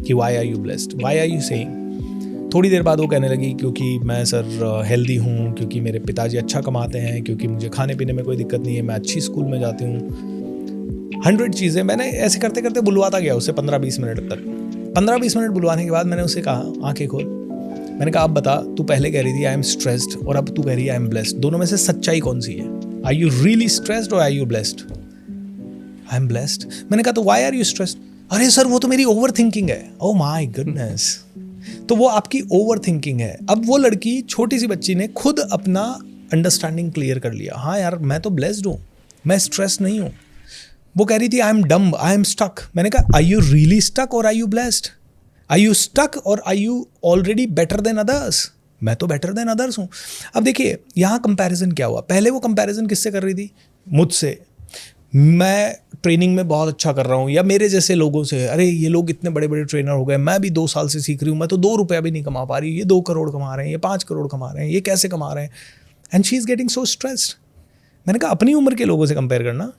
कि why are you blessed, why are you saying. थोड़ी देर बाद वो कहने लगी क्योंकि मैं सर हेल्दी हूँ, क्योंकि मेरे पिताजी अच्छा कमाते हैं, क्योंकि मुझे खाने पीने में कोई दिक्कत नहीं है, मैं अच्छी स्कूल में जाती हूँ। 100 चीज़ें मैंने ऐसे करते करते बुलवाता गया उससे 15-20 मिनट तक। 15-20 मिनट बुलवाने के बाद मैंने उससे कहा आंखें खोल, मैंने कहा अब बता, तू पहले कह रही थी आई एम स्ट्रेस्ड और अब तू कह रही है आई एम ब्लेस्ड, दोनों में से सच्चाई कौन सी है? आर यू रियली स्ट्रेस्ड और are you blessed? I am blessed. मैंने कहा तो वाई आर यू स्ट्रेस्ड? अरे सर वो तो मेरी ओवर थिंकिंग है। ओह माय गुडनेस, तो वो आपकी ओवर थिंकिंग है। अब वो लड़की, छोटी सी बच्ची ने खुद अपना अंडरस्टैंडिंग क्लियर कर लिया, हाँ यार मैं तो ब्लेस्ड हूँ, मैं स्ट्रेस नहीं हूँ। वो कह रही थी I am dumb, I am stuck. मैंने कहा आर यू रियली स्टक और are you blessed? Are you stuck और are you already better than others? मैं तो बेटर देन अदर्स हूँ। अब देखिए यहाँ कंपैरिजन क्या हुआ, पहले वो कंपैरिजन किससे कर रही थी? मुझसे, मैं ट्रेनिंग में बहुत अच्छा कर रहा हूँ, या मेरे जैसे लोगों से, अरे ये लोग इतने बड़े बड़े ट्रेनर हो गए, मैं भी 2 साल से सीख रही हूँ, मैं तो 2 रुपया भी नहीं कमा पा रही, ये 2 करोड़ कमा रहे हैं, ये 5 करोड़ कमा रहे हैं, ये कैसे कमा रहे हैं? And she is getting so stressed. मैंने कहा अपनी उम्र के लोगों से कंपेयर करना,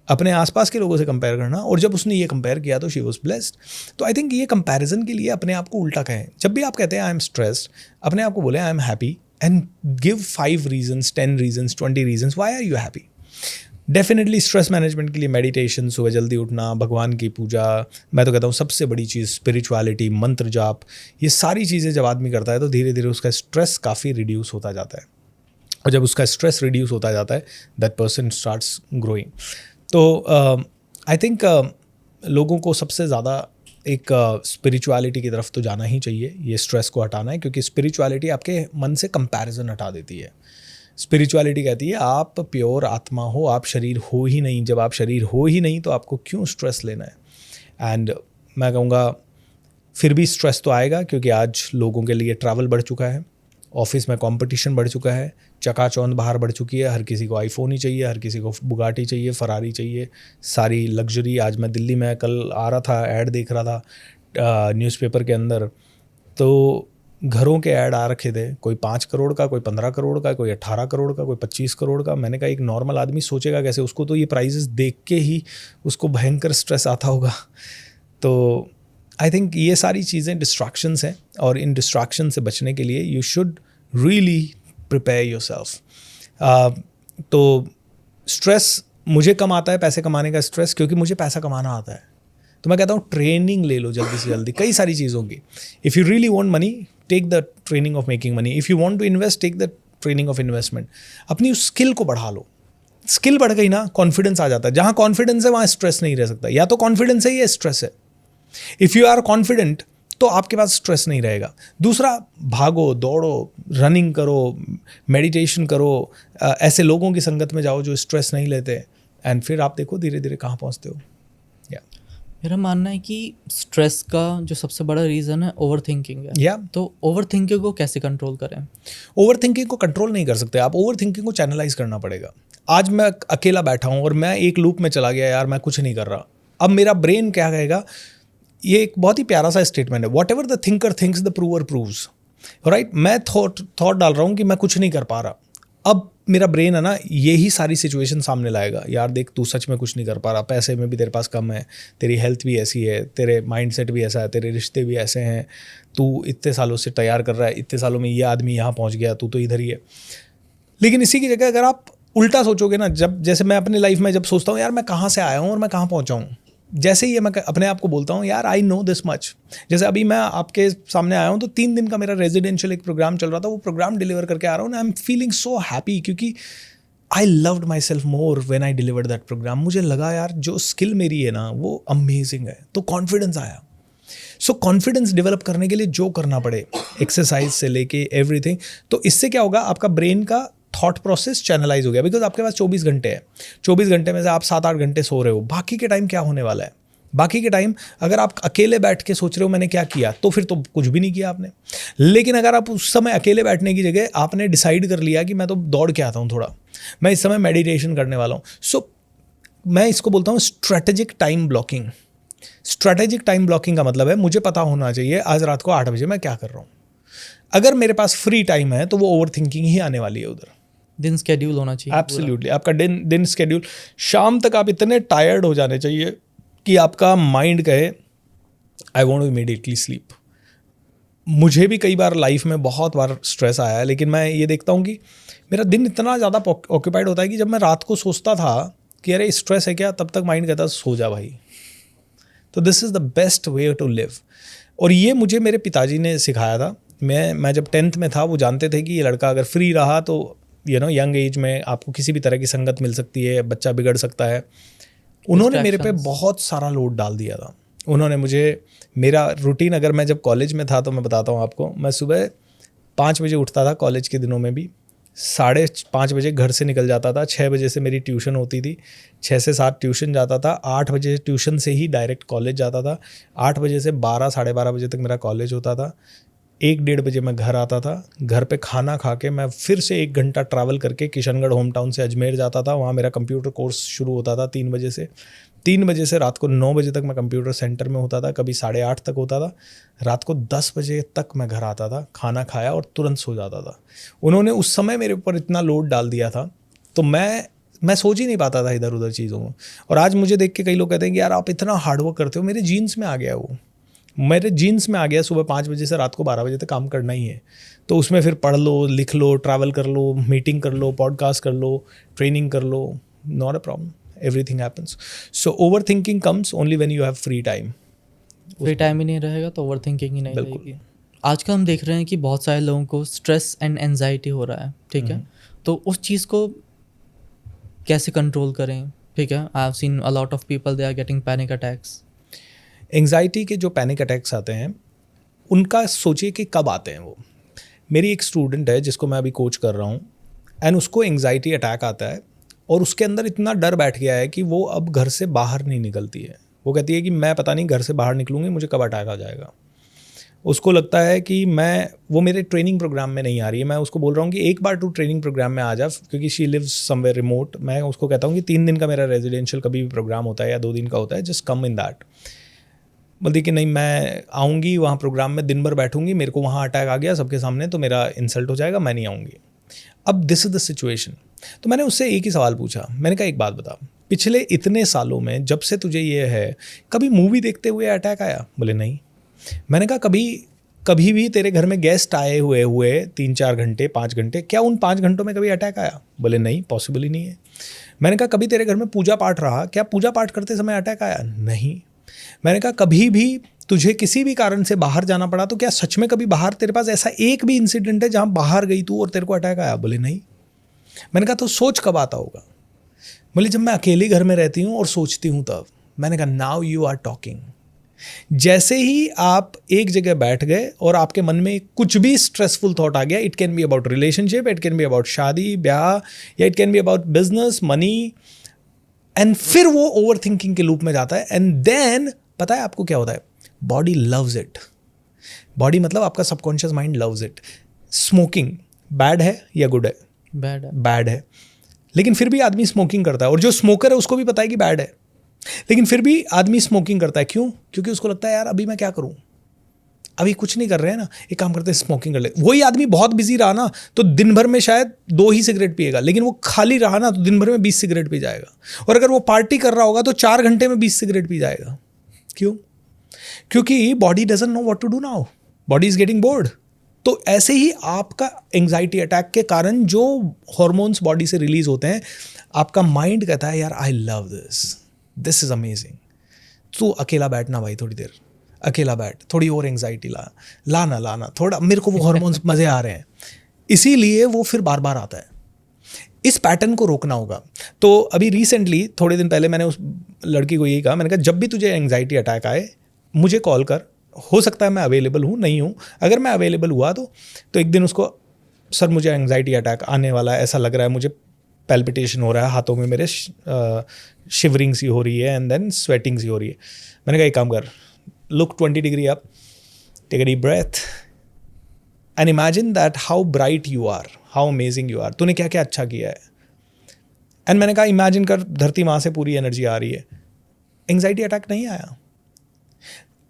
अपने आसपास के लोगों से कंपेयर करना, और जब उसने ये कंपेयर किया तो शी वॉज ब्लेस्ड। तो आई थिंक ये कंपैरिजन के लिए अपने आप को उल्टा कहें। जब भी आप कहते हैं आई एम स्ट्रेस्ड, अपने आप को बोले I am happy and give 5 reasons, 10 reasons, 20 reasons why are you happy. Definitely stress management के लिए मेडिटेशन, सुबह जल्दी उठना, भगवान की पूजा, मैं तो कहता हूँ सबसे बड़ी चीज़ स्पिरिचुअलिटी, मंत्र जाप, ये सारी चीज़ें जब आदमी करता है तो धीरे धीरे उसका स्ट्रेस काफ़ी रिड्यूस होता जाता है, और जब उसका स्ट्रेस रिड्यूस होता जाता है दैट पर्सन स्टार्ट्स ग्रोइंग। तो आई थिंक लोगों को सबसे ज़्यादा एक स्पिरिचुअलिटी की तरफ तो जाना ही चाहिए, ये स्ट्रेस को हटाना है, क्योंकि स्पिरिचुअलिटी आपके मन से कंपैरिजन हटा देती है। स्पिरिचुअलिटी कहती है आप प्योर आत्मा हो, आप शरीर हो ही नहीं। जब आप शरीर हो ही नहीं तो आपको क्यों स्ट्रेस लेना है? एंड मैं कहूँगा फिर भी स्ट्रेस तो आएगा, क्योंकि आज लोगों के लिए ट्रैवल बढ़ चुका है, ऑफिस में कंपटीशन बढ़ चुका है, चकाचौंध बाहर बढ़ चुकी है, हर किसी को आईफोन ही चाहिए, हर किसी को बुगाटी चाहिए, फरारी चाहिए, सारी लग्जरी। आज मैं दिल्ली में कल आ रहा था, ऐड देख रहा था न्यूज़पेपर के अंदर, तो घरों के ऐड आ रखे थे, कोई 5 करोड़ का, कोई 15 करोड़ का, कोई 18 करोड़ का, कोई 25 करोड़ का। मैंने कहा एक नॉर्मल आदमी सोचेगा कैसे? उसको तो ये प्राइजेस देख के ही उसको भयंकर स्ट्रेस आता होगा। तो आई थिंक ये सारी चीज़ें डिस्ट्रैक्शंस हैं, और इन डिस्ट्रैक्शन से बचने के लिए you should really prepare yourself. तो स्ट्रेस मुझे कम आता है, पैसे कमाने का स्ट्रेस, क्योंकि मुझे पैसा कमाना आता है। तो मैं कहता हूँ ट्रेनिंग ले लो जल्दी से जल्दी, कई सारी चीज़ों की। If you really want money, take the training of making money. If you want to invest, take the training of investment. अपनी उस स्किल को बढ़ा लो, स्किल बढ़ गई ना, कॉन्फिडेंस आ जाता है। जहाँ कॉन्फिडेंस है वहाँ स्ट्रेस नहीं रह सकता, या तो कॉन्फिडेंस है या स्ट्रेस है। इफ़ यू आर कॉन्फिडेंट तो आपके पास स्ट्रेस नहीं रहेगा। दूसरा, भागो, दौड़ो, रनिंग करो, मेडिटेशन करो, ऐसे लोगों की संगत में जाओ जो स्ट्रेस नहीं लेते, एंड फिर आप देखो धीरे धीरे कहाँ पहुँचते हो। मेरा मानना है कि स्ट्रेस का जो सबसे बड़ा रीज़न है ओवर थिंकिंग है। तो ओवर थिंकिंग को कैसे कंट्रोल करें? ओवर थिंकिंग को कंट्रोल नहीं कर सकते आप, ओवर थिंकिंग को चैनलाइज करना पड़ेगा। आज मैं अकेला बैठा हूँ और मैं एक लूप में चला गया, यार मैं कुछ नहीं कर रहा। अब मेरा ब्रेन क्या कहेगा? ये एक बहुत ही प्यारा सा स्टेटमेंट है, what ever the thinker thinks the prover proves, right. मैं थॉट डाल रहा हूँ कि मैं कुछ नहीं कर पा रहा। अब मेरा ब्रेन है ना, यही सारी सिचुएशन सामने लाएगा, यार देख तू सच में कुछ नहीं कर पा रहा, पैसे में भी तेरे पास कम है, तेरी हेल्थ भी ऐसी है, तेरे माइंडसेट भी ऐसा है, तेरे रिश्ते भी ऐसे हैं, तू इतने सालों से तैयार कर रहा है, इतने सालों में ये आदमी यहाँ पहुँच गया, तू तो इधर ही है। लेकिन इसी की जगह अगर आप उल्टा सोचोगे ना, जब जैसे मैं अपनी लाइफ में जब सोचता हूँ यार मैं कहाँ से आया हूँ और मैं कहाँ पहुँचा हूँ, जैसे ही मैं अपने आप को बोलता हूँ यार आई नो दिस मच। जैसे अभी मैं आपके सामने आया हूँ तो 3 दिन का मेरा रेजिडेंशियल एक प्रोग्राम चल रहा था, वो प्रोग्राम डिलीवर करके आ रहा हूँ ना, I am feeling so happy, क्योंकि I loved myself more when I delivered that programme. मुझे लगा यार जो स्किल मेरी है ना वो अमेजिंग है, तो कॉन्फिडेंस आया। सो कॉन्फिडेंस डेवलप करने के लिए जो करना पड़े, एक्सरसाइज से लेके एवरीथिंग, तो इससे क्या होगा, आपका ब्रेन का थॉट प्रोसेस चैनलाइज हो गया। बिकॉज आपके पास 24 घंटे है, 24 घंटे में से आप 7-8 घंटे सो रहे हो, बाकी के टाइम क्या होने वाला है? बाकी के टाइम अगर आप अकेले बैठ के सोच रहे हो मैंने क्या किया, तो फिर तो कुछ भी नहीं किया आपने। लेकिन अगर आप उस समय अकेले बैठने की जगह आपने डिसाइड कर लिया कि मैं तो दौड़ के आता हूँ थोड़ा, मैं इस समय मेडिटेशन करने वाला हूँ, सो मैं इसको बोलता हूँ strategic time blocking. Strategic time blocking का मतलब है मुझे पता होना चाहिए आज रात को 8 बजे मैं क्या कर रहा हूँ। अगर मेरे पास फ्री टाइम है तो वो ओवर थिंकिंग ही आने वाली है उधर। दिन स्केड्यूल होना चाहिए। एब्सोल्युटली, आपका दिन स्केड्यूल, शाम तक आप इतने टायर्ड हो जाने चाहिए कि आपका माइंड कहे I want to immediately sleep. मुझे भी कई बार लाइफ में बहुत बार स्ट्रेस आया है, लेकिन मैं ये देखता हूँ कि मेरा दिन इतना ज़्यादा ऑक्यूपाइड होता है कि जब मैं रात को सोचता था कि अरे स्ट्रेस है क्या, तब तक माइंड कहता सो जा भाई। तो this is the best way to live. और ये मुझे मेरे पिताजी ने सिखाया था। मैं जब 10th में था, वो जानते थे कि ये लड़का अगर फ्री रहा तो यंग एज में आपको किसी भी तरह की संगत मिल सकती है, बच्चा बिगड़ सकता है। उन्होंने मेरे पे बहुत सारा लोड डाल दिया था। उन्होंने मुझे, मेरा रूटीन, अगर मैं जब कॉलेज में था तो मैं बताता हूँ आपको, मैं सुबह 5 बजे उठता था कॉलेज के दिनों में भी, 5:30 बजे घर से निकल जाता था। 6 बजे से मेरी ट्यूशन होती थी, 6 से 7 ट्यूशन जाता था, 8 बजे ट्यूशन से ही डायरेक्ट कॉलेज जाता था, 8 बजे से 12 साढ़े 12 बजे तक मेरा कॉलेज होता था, 1-1:30 बजे मैं घर आता था। घर पे खाना खा के मैं फिर से 1 घंटा ट्रैवल करके किशनगढ़ होम टाउन से अजमेर जाता था। वहाँ मेरा कंप्यूटर कोर्स शुरू होता था 3 बजे से। 3 बजे से रात को 9 बजे तक मैं कंप्यूटर सेंटर में होता था, कभी 8:30 तक होता था। रात को 10 बजे तक मैं घर आता था, खाना खाया और तुरंत सो जाता था। उन्होंने उस समय मेरे ऊपर इतना लोड डाल दिया था, तो मैं सोच ही नहीं पाता था इधर उधर चीज़ों में। और आज मुझे देख के कई लोग कहते हैं कि यार आप इतना हार्डवर्क करते हो। मेरे जीन्स में आ गया, वो मेरे जीन्स में आ गया। सुबह 5 बजे से रात को 12 बजे तक काम करना ही है। तो उसमें फिर पढ़ लो, लिख लो, ट्रैवल कर लो, मीटिंग कर लो, पॉडकास्ट कर लो, ट्रेनिंग कर लो, not a problem, everything happens. So overthinking comes only when you have free time. Free time ही नहीं रहेगा तो ओवर थिंकिंग ही नहीं रहेगी। आजकल हम देख रहे हैं कि बहुत सारे लोगों को स्ट्रेस एंड एनजाइटी हो रहा है, ठीक है। तो उस चीज़ को कैसे कंट्रोल करें, ठीक है। I have seen a lot of people, they are getting panic attacks. Anxiety के जो पैनिक अटैक्स आते हैं, उनका सोचिए कि कब आते हैं वो। मेरी एक स्टूडेंट है जिसको मैं अभी कोच कर रहा हूँ, एंड उसको एंग्जाइटी अटैक आता है और उसके अंदर इतना डर बैठ गया है कि वो अब घर से बाहर नहीं निकलती है। वो कहती है कि मैं पता नहीं घर से बाहर निकलूँगी, मुझे कब अटैक आ जाएगा। उसको लगता है कि वो मेरे ट्रेनिंग प्रोग्राम में नहीं आ रही है। मैं उसको बोल रहा हूँ कि एक बार तू ट्रेनिंग प्रोग्राम में आ जा, क्योंकि शी लिव्स समवेयर रिमोट। मैं उसको कहता हूँ कि 3 दिन का मेरा रेजिडेंशियल कभी भी प्रोग्राम होता है या 2 दिन का होता है, जस्ट कम इन दैट। बोलती कि नहीं, मैं आऊँगी वहाँ प्रोग्राम में, दिन भर बैठूंगी, मेरे को वहाँ अटैक आ गया सबके सामने तो मेरा इंसल्ट हो जाएगा, मैं नहीं आऊँगी। अब दिस इज़ द सिचुएशन। तो मैंने उससे एक ही सवाल पूछा। मैंने कहा एक बात बता, पिछले इतने सालों में जब से तुझे ये है, कभी मूवी देखते हुए अटैक आया? बोले नहीं। मैंने कहा कभी भी तेरे घर में गेस्ट आए हुए 3-4 घंटे 5 घंटे, क्या उन 5 घंटों में कभी अटैक आया? बोले नहीं, पॉसिबल ही नहीं है। मैंने कहा कभी तेरे घर में पूजा पाठ रहा, क्या पूजा पाठ करते समय अटैक आया? नहीं। मैंने कहा कभी भी तुझे किसी भी कारण से बाहर जाना पड़ा, तो क्या सच में कभी बाहर तेरे पास ऐसा एक भी इंसिडेंट है जहाँ बाहर गई तू और तेरे को अटैक आया? बोले नहीं। मैंने कहा तो सोच कब आता होगा? बोले जब मैं अकेले घर में रहती हूँ और सोचती हूँ तब। मैंने कहा नाउ यू आर टॉकिंग। जैसे ही आप एक जगह बैठ गए और आपके मन में कुछ भी स्ट्रेसफुल थॉट आ गया, it can be about relationship, it can be about शादी ब्याह, या it can be about business money, and फिर वो ओवर थिंकिंग के लूप में जाता है। एंड देन पता है आपको क्या होता है? Body loves it. बॉडी मतलब आपका subconscious mind loves it. Smoking bad है या गुड है? बैड है। लेकिन फिर भी आदमी स्मोकिंग करता है, और जो स्मोकर है उसको भी पता है कि बैड है, लेकिन फिर भी आदमी स्मोकिंग करता है। क्यों? क्योंकि उसको लगता है यार अभी मैं क्या करूं, अभी कुछ नहीं कर रहे हैं ना, एक काम करते हैं स्मोकिंग कर ले। वही आदमी बहुत बिजी रहा ना तो दिन भर में शायद 2 ही सिगरेट पिएगा, लेकिन वो खाली रहा ना तो दिन भर में 20 सिगरेट पी जाएगा। और अगर वो पार्टी कर रहा होगा तो 4 घंटे में 20 सिगरेट पी जाएगा। क्यों? क्योंकि body doesn't know what to do now, body is getting bored. तो ऐसे ही आपका एंग्जाइटी अटैक के कारण जो हॉर्मोन्स बॉडी से रिलीज होते हैं, आपका माइंड कहता है यार I love this is amazing. तू अकेला बैठना भाई, थोड़ी देर अकेला बैठ, थोड़ी और एंग्जाइटी लाना थोड़ा, मेरे को वो हॉर्मोन्स मज़े आ रहे हैं, इसीलिए वो फिर बार बार आता है। इस पैटर्न को रोकना होगा। तो अभी रिसेंटली थोड़े दिन पहले मैंने उस लड़की को यही कहा, मैंने कहा जब भी तुझे एंग्जाइटी अटैक आए मुझे कॉल कर, हो सकता है मैं अवेलेबल हूँ, नहीं हूँ। अगर मैं अवेलेबल हुआ तो एक दिन उसको, सर मुझे एंग्जाइटी अटैक आने वाला है, ऐसा लग रहा है, मुझे पैल्पिटेशन हो रहा है, हाथों में मेरे शिवरिंग सी हो रही है एंड देन स्वेटिंग सी हो रही है। मैंने कहा एक काम कर, look 20 degree up, take a deep breath and imagine that how bright you are, how amazing you are, तूने क्या क्या अच्छा किया है। एंड मैंने कहा इमेजिन कर धरती माँ से पूरी एनर्जी आ रही है, एंग्जाइटी अटैक नहीं आया।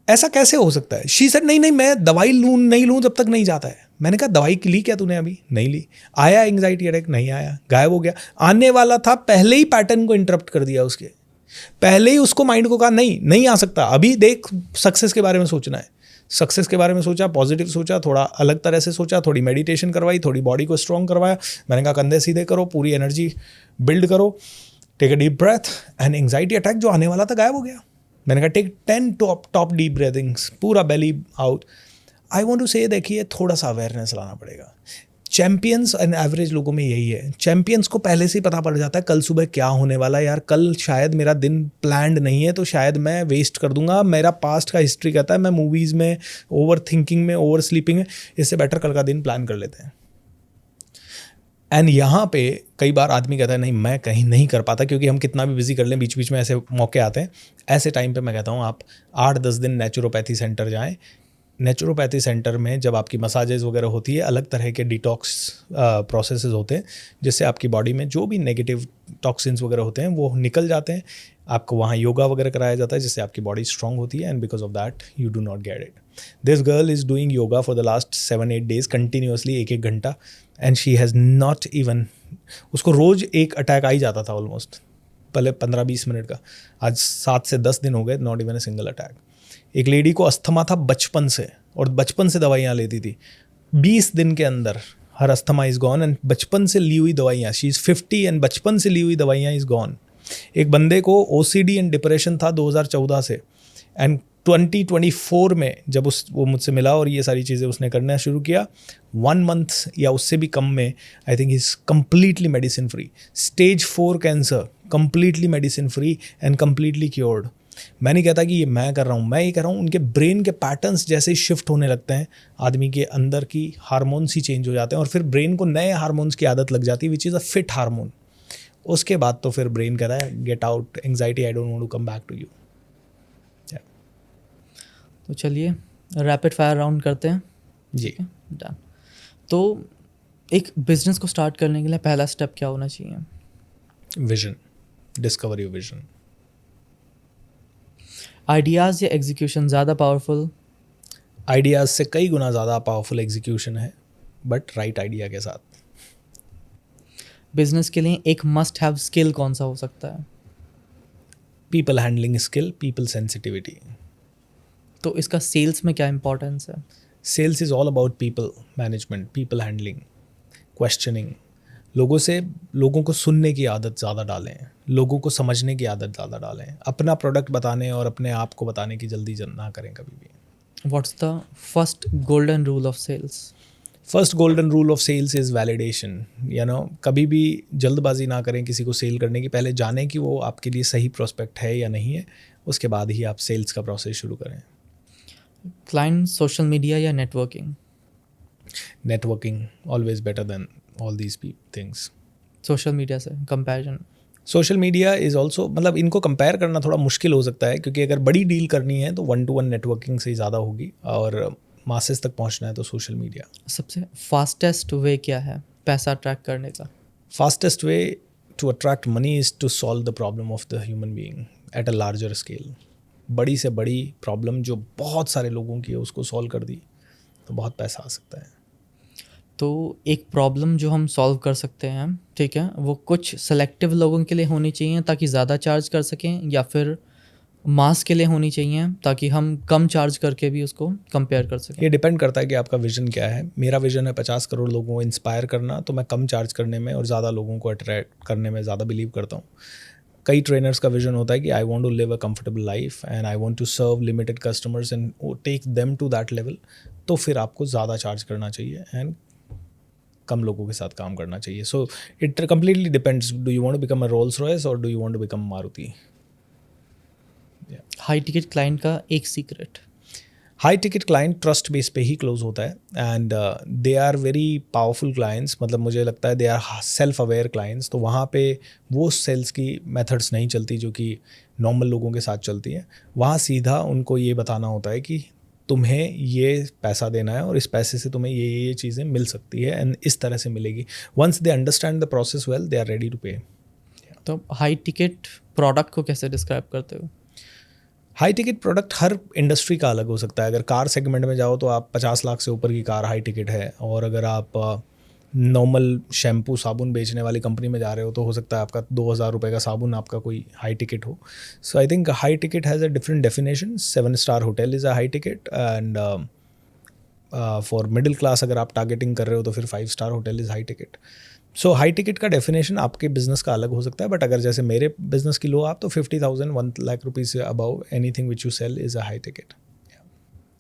ऐसा कैसे हो सकता है? शी सेड नहीं मैं दवाई नहीं लूँ जब तक नहीं जाता है। मैंने कहा दवाई ली क्या तूने अभी? नहीं ली। आया एंग्जाइटी अटैक? नहीं आया, गायब हो गया। आने वाला था, पहले ही पैटर्न को इंटरप्ट कर दिया उसके, पहले ही उसको माइंड को कहा नहीं नहीं आ सकता, अभी देख सक्सेस के बारे में सोचना है। सक्सेस के बारे में सोचा, पॉजिटिव सोचा, थोड़ा अलग तरह से सोचा, थोड़ी मेडिटेशन करवाई, थोड़ी बॉडी को स्ट्रॉन्ग करवाया। मैंने कहा कंधे सीधे करो, पूरी एनर्जी बिल्ड करो, take a deep breath, and anxiety attack जो आने वाला था गायब हो गया। मैंने कहा टेक 10 टॉप डीप ब्रीथिंग्स, पूरा बेली आउट। आई वॉन्ट टू से, देखिए थोड़ा सा अवेयरनेस लाना पड़ेगा। चैम्पियंस एंड एवरेज लोगों में यही है, चैम्पियंस को पहले से ही पता पड़ जाता है कल सुबह क्या होने वाला है। यार कल शायद मेरा दिन प्लान्ड नहीं है, तो शायद मैं वेस्ट कर दूंगा। मेरा पास्ट का हिस्ट्री कहता है मैं मूवीज़ में, ओवर थिंकिंग में, ओवर स्लीपिंग में, इससे बेटर कल का दिन प्लान कर लेते हैं। एंड यहाँ पे कई बार आदमी कहता है नहीं मैं कहीं नहीं कर पाता, क्योंकि हम कितना भी बिजी कर लें बीच बीच में ऐसे मौके आते हैं। ऐसे टाइम पे मैं कहता हूँ आप 8-10 दिन नेचुरोपैथी सेंटर जाएं। नेचुरोपैथी सेंटर में जब आपकी मसाजेज वगैरह होती है, अलग तरह के डिटॉक्स प्रोसेसेस होते हैं, जिससे आपकी बॉडी में जो भी नेगेटिव टॉक्सिन्स वगैरह होते हैं वो निकल जाते हैं। आपको वहाँ योगा वगैरह कराया जाता है, जिससे आपकी बॉडी स्ट्रांग होती है, and because of that you do not get it. This girl is doing yoga for the last 7-8 days continuously, 1-1 घंटा, and she has not even, उसको रोज़ एक अटैक आ ही जाता था ऑलमोस्ट, पहले 15-20 मिनट का, आज 7 से 10 दिन हो गए not even a single attack. एक लेडी को अस्थमा था बचपन से, और बचपन से दवाइयाँ लेती थी, 20 दिन के अंदर हर अस्थमा इज़ गॉन, एंड बचपन से ली हुई दवाइयाँ, शी इज़ 50 एंड बचपन से ली हुई दवाइयाँ इज़ गॉन। एक बंदे को OCD एंड डिप्रेशन था 2014 से, एंड 2024 में जब वो मुझसे मिला और ये सारी चीज़ें उसने करना शुरू किया, 1 month या उससे भी कम में I think is completely medicine free. Stage 4 cancer completely medicine free and completely cured. मैं नहीं कहता कि ये मैं कर रहा हूँ, मैं ये कर रहा हूँ, उनके ब्रेन के पैटर्न्स जैसे ही शिफ्ट होने लगते हैं, आदमी के अंदर की हार्मोन्स ही चेंज हो जाते हैं, और फिर ब्रेन को नए हार्मोन्स की आदत लग जाती है, which is a fit hormone. उसके बाद तो फिर ब्रेन कह रहा है get out anxiety, I don't want to come back to you. तो चलिए रैपिड फायर राउंड करते हैं। जी डन। तो एक बिजनेस को स्टार्ट करने के लिए पहला स्टेप क्या होना चाहिए? Vision, discover your vision. Ideas या एग्जीक्यूशन ज़्यादा पावरफुल? आइडियाज़ से कई गुना ज़्यादा पावरफुल एग्जीक्यूशन है, बट राइट आइडिया के साथ। बिजनेस के लिए एक मस्ट हैव स्किल कौन सा हो सकता है? People handling skill, people sensitivity. तो इसका सेल्स में क्या इंपॉर्टेंस है? Sales is all about people management, people handling, questioning. लोगों को सुनने की आदत ज़्यादा डालें, लोगों को समझने की आदत ज़्यादा डालें, अपना प्रोडक्ट बताने और अपने आप को बताने की जल्दी ना करें कभी भी। What's the first golden rule of sales? First golden rule of sales is validation. कभी भी जल्दबाजी ना करें किसी को सेल करने की, पहले जानें कि वो आपके लिए सही प्रोस्पेक्ट है या नहीं है, उसके बाद ही आप सेल्स का प्रोसेस शुरू करें। क्लाइंट, सोशल मीडिया या networking? Networking always better than all these things. Social media से comparison? Social media is also, मतलब इनको कंपेयर करना थोड़ा मुश्किल हो सकता है, क्योंकि अगर बड़ी डील करनी है तो 1-to-1 नेटवर्किंग से ही ज़्यादा होगी, और मासेस तक पहुंचना है तो सोशल मीडिया। सबसे फास्टेस्ट वे क्या है पैसा अट्रैक्ट करने का? Fastest way to attract money is to solve the problem of the human being at a larger scale. बड़ी से बड़ी प्रॉब्लम जो बहुत सारे लोगों की है उसको सॉल्व कर दी तो बहुत पैसा आ सकता है। तो एक प्रॉब्लम जो हम सॉल्व कर सकते हैं, ठीक है, वो कुछ सेलेक्टिव लोगों के लिए होनी चाहिए ताकि ज़्यादा चार्ज कर सकें, या फिर मास के लिए होनी चाहिए ताकि हम कम चार्ज करके भी उसको कंपेयर कर सकें? ये डिपेंड करता है कि आपका विजन क्या है। मेरा विजन है 50 करोड़ लोगों को इंस्पायर करना, तो मैं कम चार्ज करने में और ज़्यादा लोगों को अट्रैक्ट करने में ज़्यादा बिलीव करता हूँ। कई ट्रेनर्स का विजन होता है कि I want to live a comfortable life and I want to serve limited customers and take them to that level, तो फिर आपको ज़्यादा चार्ज करना चाहिए एंड कम लोगों के साथ काम करना चाहिए। So it completely depends, do you want to become a Rolls Royce और do you want to become Maruti. High ticket client का एक secret? High ticket client trust base पे ही क्लोज होता है, and they are very powerful clients. मतलब मुझे लगता है they are self aware clients, तो वहाँ पे वो सेल्स की मेथड्स नहीं चलती जो कि नॉर्मल लोगों के साथ चलती है। वहाँ सीधा उनको ये बताना होता है कि तुम्हें ये पैसा देना है और इस पैसे से तुम्हें ये चीज़ें मिल सकती है एंड इस तरह से मिलेगी। Once they understand the process well, they are ready to pay. तो हाई टिकट प्रोडक्ट को कैसे डिस्क्राइब करते हो? हाई टिकट प्रोडक्ट हर इंडस्ट्री का अलग हो सकता है. अगर कार सेगमेंट में जाओ तो आप 50 लाख से ऊपर की कार हाई टिकट है, और अगर आप नॉर्मल शैम्पू साबुन बेचने वाली कंपनी में जा रहे हो तो हो सकता है आपका 2,000 रुपये का साबुन आपका कोई हाई टिकट हो. So I think high ticket has a different definition. Seven star hotel is a high ticket, and for middle class अगर आप टारगेटिंग कर रहे हो तो फिर five star hotel is high ticket. So high ticket का डेफिनेशन आपके बिजनेस का अलग हो सकता है, बट अगर जैसे मेरे बिजनेस की लो आप तो 50,000 1 लाख रुपीज़ से above anything which you sell is a high ticket.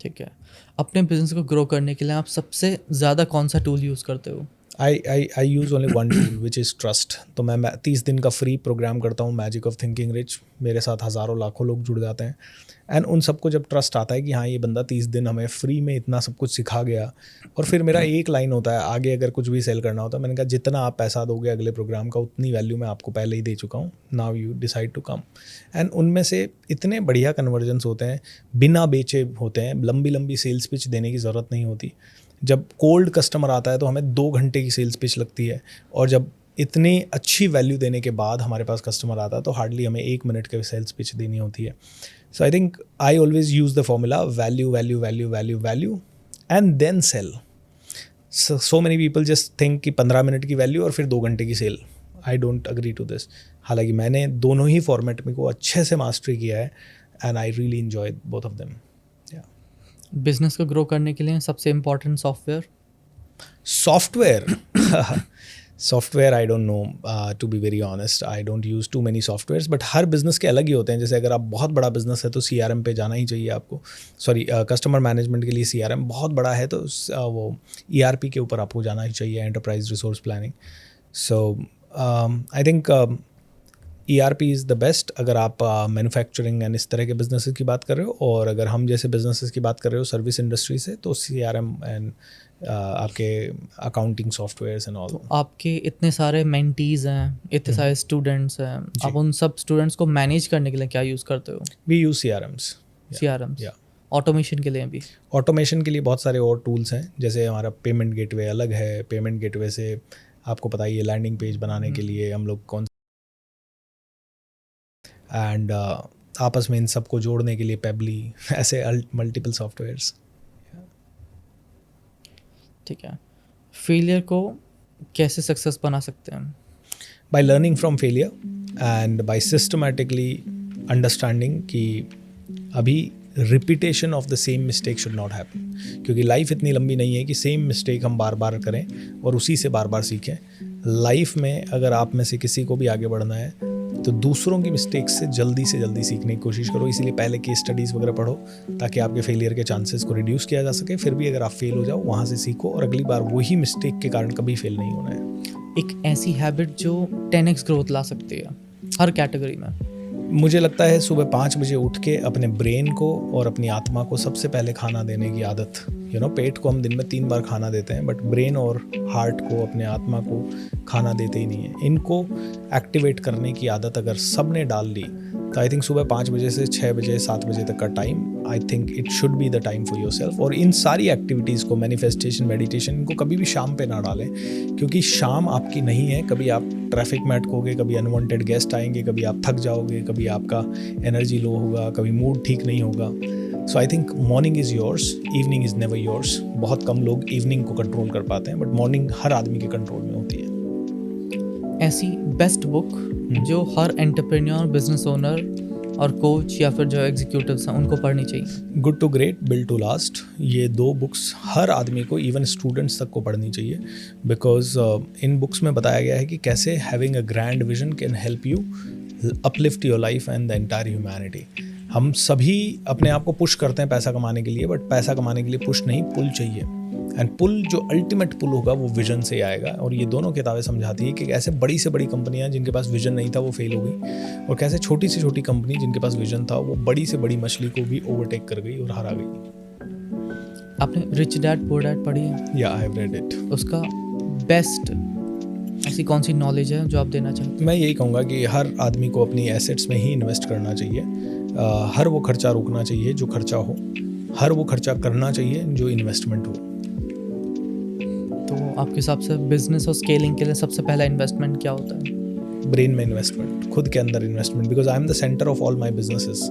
ठीक है. अपने बिजनेस को ग्रो करने के लिए आप सबसे ज़्यादा कौन सा टूल यूज़ करते हो? I use only one tool which is trust. तो मैं 30 दिन का फ्री प्रोग्राम करता हूँ, मैजिक ऑफ थिंकिंग रिच. मेरे साथ हज़ारों लाखों लोग जुड़ जाते हैं, एंड उन सबको जब ट्रस्ट आता है कि हाँ ये बंदा 30 दिन हमें फ्री में इतना सब कुछ सिखा गया. और फिर मेरा एक लाइन होता है आगे अगर कुछ भी सेल करना होता है, मैंने कहा जितना आप पैसा दोगे अगले प्रोग्राम का उतनी वैल्यू मैं आपको पहले ही दे चुका हूँ. Now you decide to come. And उनमें से इतने बढ़िया कन्वर्जन्स होते हैं, बिना बेचे होते हैं. लंबी लंबी सेल्स पिच देने की ज़रूरत नहीं होती. जब कोल्ड कस्टमर आता है तो हमें 2 घंटे की सेल्स पिच लगती है, और जब इतनी अच्छी वैल्यू देने के बाद हमारे पास कस्टमर आता है तो हार्डली हमें 1 मिनट की सेल्स पिच देनी होती है. So I think I always use the formula value value value value value and then sell. So many people just think कि 15 मिनट की वैल्यू और फिर 2 घंटे की sale. I don't agree to this. हालांकि मैंने दोनों ही फॉर्मेट में को अच्छे से मास्टरी किया है, and I really enjoy both of them. Business को ग्रो करने के लिए सबसे important software? Software I don't know, to be very honest. I don't use too many softwares, but हर बिजनेस के अलग ही होते हैं. जैसे अगर आप बहुत बड़ा बिजनेस है तो CRM पे जाना ही चाहिए आपको. सॉरी, कस्टमर मैनेजमेंट के लिए CRM. बहुत बड़ा है तो वो ERP के ऊपर आपको जाना ही चाहिए, enterprise resource planning. So I think ERP is the best अगर आप मैन्युफैक्चरिंग एंड इस तरह के बिजनेसेस की बात कर रहे हो. और अगर हम जैसे बिजनेसेस की बात कर रहे हो सर्विस इंडस्ट्री से, तो CRM एंड आपके अकाउंटिंग सॉफ्टवेयर्स एंड ऑल. आपके इतने सारे मेंटीज हैं, इतने सारे स्टूडेंट्स हैं, आप उन सब स्टूडेंट्स को मैनेज करने के लिए क्या यूज़ करते हो? We use CRMs. CRMs. Automation के लिए भी? ऑटोमेशन के लिए बहुत सारे और टूल्स हैं. जैसे हमारा पेमेंट गेटवे अलग है. पेमेंट गेटवे से आपको पता ही है लैंडिंग पेज बनाने के लिए हम लोग कौन एंड आपस में इन सबको जोड़ने के लिए पेबली, ऐसे मल्टीपल सॉफ्टवेयर्स. ठीक है. फेलियर को कैसे सक्सेस बना सकते हैं? By learning from failure and by systematically understanding कि अभी repetition of the same mistake should not happen. क्योंकि लाइफ इतनी लंबी नहीं है कि सेम मिस्टेक हम बार बार करें और उसी से बार बार सीखें. लाइफ में अगर आप में से किसी को भी आगे बढ़ना है तो दूसरों की मिस्टेक से जल्दी सीखने की कोशिश करो. इसीलिए पहले केस स्टडीज़ वगैरह पढ़ो ताकि आपके फेलियर के चांसेस को रिड्यूस किया जा सके. फिर भी अगर आप फेल हो जाओ वहाँ से सीखो और अगली बार वही मिस्टेक के कारण कभी फेल नहीं होना है. एक ऐसी हैबिट जो 10x ग्रोथ ला सकती है हर कैटेगरी में. मुझे लगता है सुबह 5 बजे उठ के अपने ब्रेन को और अपनी आत्मा को सबसे पहले खाना देने की आदत. पेट को हम दिन में 3 बार खाना देते हैं, बट ब्रेन और हार्ट को, अपने आत्मा को खाना देते ही नहीं है. इनको एक्टिवेट करने की आदत अगर सब ने डाल ली तो आई थिंक सुबह 5 बजे से 6 बजे 7 बजे तक का time, I think it should be the time for your self. और इन सारी एक्टिविटीज़ को, मैनिफेस्टेशन, मेडिटेशन, इनको कभी भी शाम पे ना डालें, क्योंकि शाम आपकी नहीं है. कभी आप ट्रैफिक में अटकोगे, कभी अनवांटेड गेस्ट आएंगे, कभी आप थक जाओगे, कभी आपका एनर्जी लो होगा, कभी मूड ठीक नहीं होगा. So I think morning is yours, evening is never yours. बहुत कम लोग इवनिंग को कंट्रोल कर पाते हैं, बट मॉर्निंग हर आदमी के कंट्रोल में होती है. ऐसी बेस्ट बुक जो हर एंटरप्रेन्योर, बिजनेस ओनर और कोच या फिर जो एग्जीक्यूटिव्स हैं उनको पढ़नी चाहिए? Good to great, build to last. ये 2 बुक्स हर आदमी को, इवन स्टूडेंट्स तक को पढ़नी चाहिए. बिकॉज इन बुक्स में बताया गया है कि कैसे having a grand vision can help you uplift your life and the entire humanity. हम सभी अपने आप को पुश करते हैं पैसा कमाने के लिए, बट पैसा कमाने के लिए पुश नहीं, पुल चाहिए. एंड पुल, जो अल्टीमेट पुल होगा वो विजन से आएगा. और ये दोनों किताबें समझाती है कि कैसे बड़ी से बड़ी कंपनियां जिनके पास विजन नहीं था वो फेल हो गई, और कैसे छोटी से छोटी कंपनी जिनके पास विजन था वो बड़ी से बड़ी मछली को भी ओवरटेक कर गई और हरा गई. आपने रिच डैड पुअर डैड पढ़ी है? या आई हैव रेड इट. उसका बेस्ट ऐसी कौन सी नॉलेज है जो आप देना चाहते हैं? मैं यही कहूँगा कि हर आदमी को अपनी एसेट्स में ही इन्वेस्ट करना चाहिए. हर वो खर्चा रोकना चाहिए जो खर्चा हो, हर वो खर्चा करना चाहिए जो इन्वेस्टमेंट हो. तो आपके हिसाब से बिजनेस और स्केलिंग के लिए सबसे पहला इन्वेस्टमेंट क्या होता है? ब्रेन में इन्वेस्टमेंट, खुद के अंदर investment, because I am the centre of all my businesses.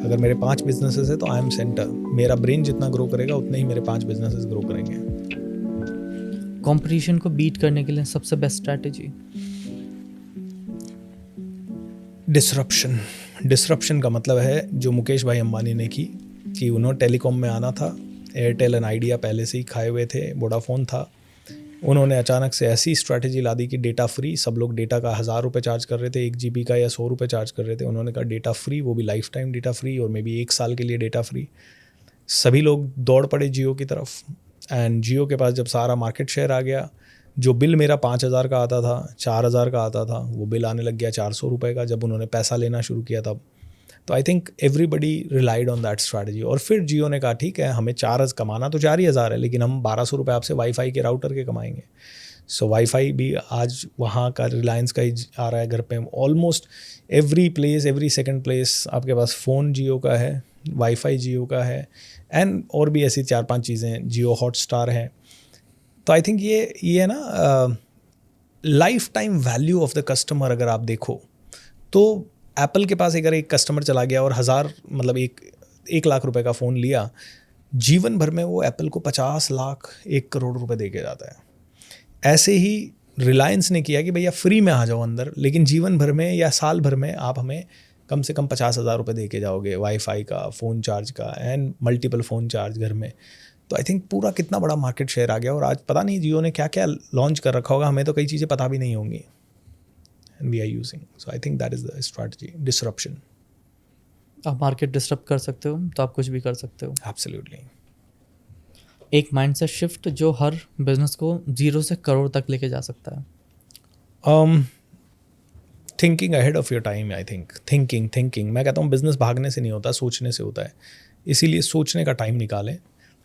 अगर मेरे 5 बिजनेसेस है तो आई एम सेंटर। मेरा ब्रेन जितना ग्रो करेगा उतने ही मेरे 5 बिजनेसेस ग्रो करेंगे। कंपटीशन को बीट करने के लिए सबसे बेस्ट स्ट्रैटेजी? डिसरप्शन का मतलब है जो मुकेश भाई अंबानी ने की, कि उन्होंने टेलीकॉम में आना था, एयरटेल एंड आइडिया पहले से ही खाए हुए थे, वोडाफोन था। उन्होंने अचानक से ऐसी स्ट्रैटेजी ला दी कि डेटा फ्री, सब लोग डेटा का 1000 रुपये चार्ज कर रहे थे, 1 GB का या 100 रुपये चार्ज कर रहे थे। उन्होंने कहा डेटा फ्री, वो भी लाइफ टाइम डेटा फ्री, और मे बी 1 साल के लिए डेटा फ्री। सभी लोग दौड़ पड़े जियो की तरफ, एंड जियो के पास जब सारा मार्केट शेयर आ गया, जो बिल मेरा 5000 का आता था, 4000 का आता था, वो बिल आने लग गया 400 रुपये का जब उन्होंने पैसा लेना शुरू किया तब। तो I think everybody relied on that strategy. और फिर जियो ने कहा ठीक है, हमें 4 कमाना तो 4 ही हज़ार है, लेकिन हम 1200 रुपये आपसे वाईफाई के राउटर के कमाएंगे। सो वाईफाई भी आज वहाँ का रिलायंस का ही आ रहा है घर पे। Almost every place, every second place आपके पास फ़ोन जियो का है, वाईफाई जियो का है, एंड और भी ऐसी 4-5 चीज़ें, जियो हॉटस्टार है। तो आई थिंक ये है ना life time value of the customer. अगर आप देखो तो एप्पल के पास अगर एक कस्टमर चला गया और 1000 मतलब 1 लाख रुपए का फ़ोन लिया, जीवन भर में वो एप्पल को 50 लाख 1 करोड़ रुपए दे के जाता है। ऐसे ही रिलायंस ने किया कि भैया फ्री में आ जाओ अंदर, लेकिन जीवन भर में या साल भर में आप हमें कम से कम 50,000 रुपये दे के जाओगे, वाईफाई का, फ़ोन चार्ज का, एंड मल्टीपल फ़ोन चार्ज घर में। तो आई थिंक पूरा कितना बड़ा मार्केट शेयर आ गया। और आज पता नहीं जियो ने क्या क्या लॉन्च कर रखा होगा, हमें तो कई चीज़ें पता भी नहीं होंगी, and we are using. So I think that is the strategy, disruption. आप मार्केट डिस्टर्ब कर सकते हो तो आप कुछ भी कर सकते हो। एब्सोल्युटली। एक माइंडसेट शिफ्ट जो हर बिजनेस को 0 से करोड़ तक लेके जा सकता है। Thinking ahead of your time. I think thinking मैं कहता हूँ बिजनेस भागने से नहीं होता, सोचने से होता है। इसीलिए सोचने का टाइम निकालें।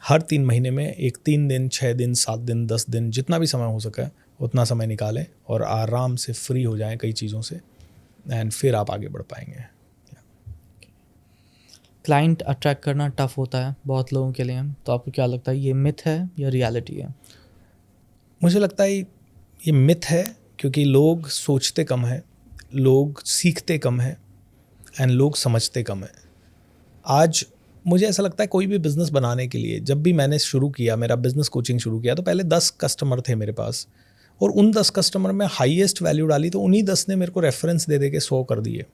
हर 3 महीने में एक 3 दिन, 6 दिन, 7 दिन, 10 दिन, जितना भी समय हो सके उतना समय निकालें और आराम से फ्री हो जाएं कई चीज़ों से, एंड फिर आप आगे बढ़ पाएंगे। क्लाइंट अट्रैक्ट करना टफ होता है बहुत लोगों के लिए, तो आपको क्या लगता है ये मिथ है या रियलिटी है? मुझे लगता है ये मिथ है, क्योंकि लोग सोचते कम हैं, लोग सीखते कम हैं, एंड लोग समझते कम हैं। आज मुझे ऐसा लगता है कोई भी बिज़नेस बनाने के लिए, जब भी मैंने शुरू किया, मेरा बिज़नेस कोचिंग शुरू किया, तो पहले 10 कस्टमर थे मेरे पास, और उन 10 कस्टमर में हाईएस्ट वैल्यू डाली तो उन्हीं 10 ने मेरे को रेफरेंस दे के 100 कर दिए।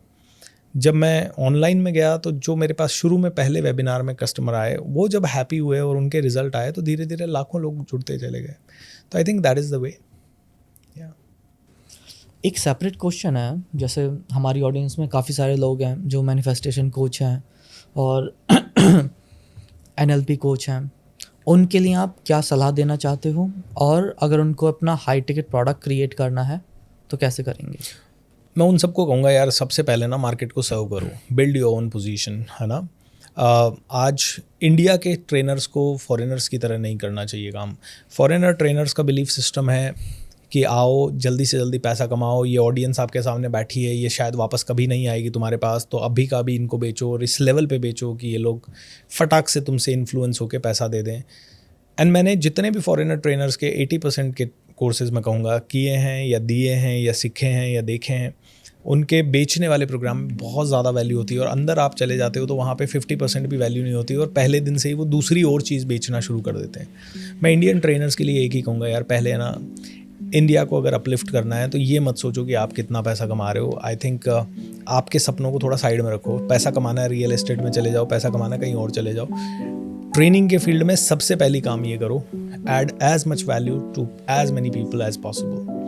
जब मैं ऑनलाइन में गया तो जो मेरे पास शुरू में पहले वेबिनार में कस्टमर आए, वो जब हैप्पी हुए और उनके रिजल्ट आए तो धीरे धीरे लाखों लोग जुड़ते चले गए। तो I think that is the way. एक सेपरेट क्वेश्चन है, जैसे हमारी ऑडियंस में काफ़ी सारे लोग हैं जो मैनिफेस्टेशन कोच हैं और NLP कोच हैं, उनके लिए आप क्या सलाह देना चाहते हो? और अगर उनको अपना हाई टिकट प्रोडक्ट क्रिएट करना है तो कैसे करेंगे? मैं उन सबको कहूँगा यार, सबसे पहले ना मार्केट को सर्व करो, बिल्ड योर ओन पोजीशन, है ना। आज इंडिया के ट्रेनर्स को फॉरेनर्स की तरह नहीं करना चाहिए काम। फॉरेनर ट्रेनर्स का बिलीफ सिस्टम है कि आओ जल्दी से जल्दी पैसा कमाओ, ये ऑडियंस आपके सामने बैठी है, ये शायद वापस कभी नहीं आएगी तुम्हारे पास, तो अभी का भी इनको बेचो और इस लेवल पे बेचो कि ये लोग फटाक से तुमसे इन्फ्लुएंस होकर पैसा दे दें। एंड मैंने जितने भी फॉरेनर ट्रेनर्स के 80% के कोर्सेज़ मैं कहूँगा किए हैं या दिए हैं या सीखे हैं या देखे हैं, उनके बेचने वाले प्रोग्राम में बहुत ज़्यादा वैल्यू होती है, और अंदर आप चले जाते हो तो वहाँ पे 50% भी वैल्यू नहीं होती, और पहले दिन से ही वो दूसरी और चीज़ बेचना शुरू कर देते हैं। मैं इंडियन ट्रेनर्स के लिए एक ही कहूँगा यार, पहले ना इंडिया को अगर अपलिफ्ट करना है तो ये मत सोचो कि आप कितना पैसा कमा रहे हो। आई थिंक आपके सपनों को थोड़ा साइड में रखो। पैसा कमाना है रियल एस्टेट में चले जाओ, पैसा कमाना है कहीं और चले जाओ। ट्रेनिंग के फील्ड में सबसे पहली काम ये करो, add as much value to as many people as possible.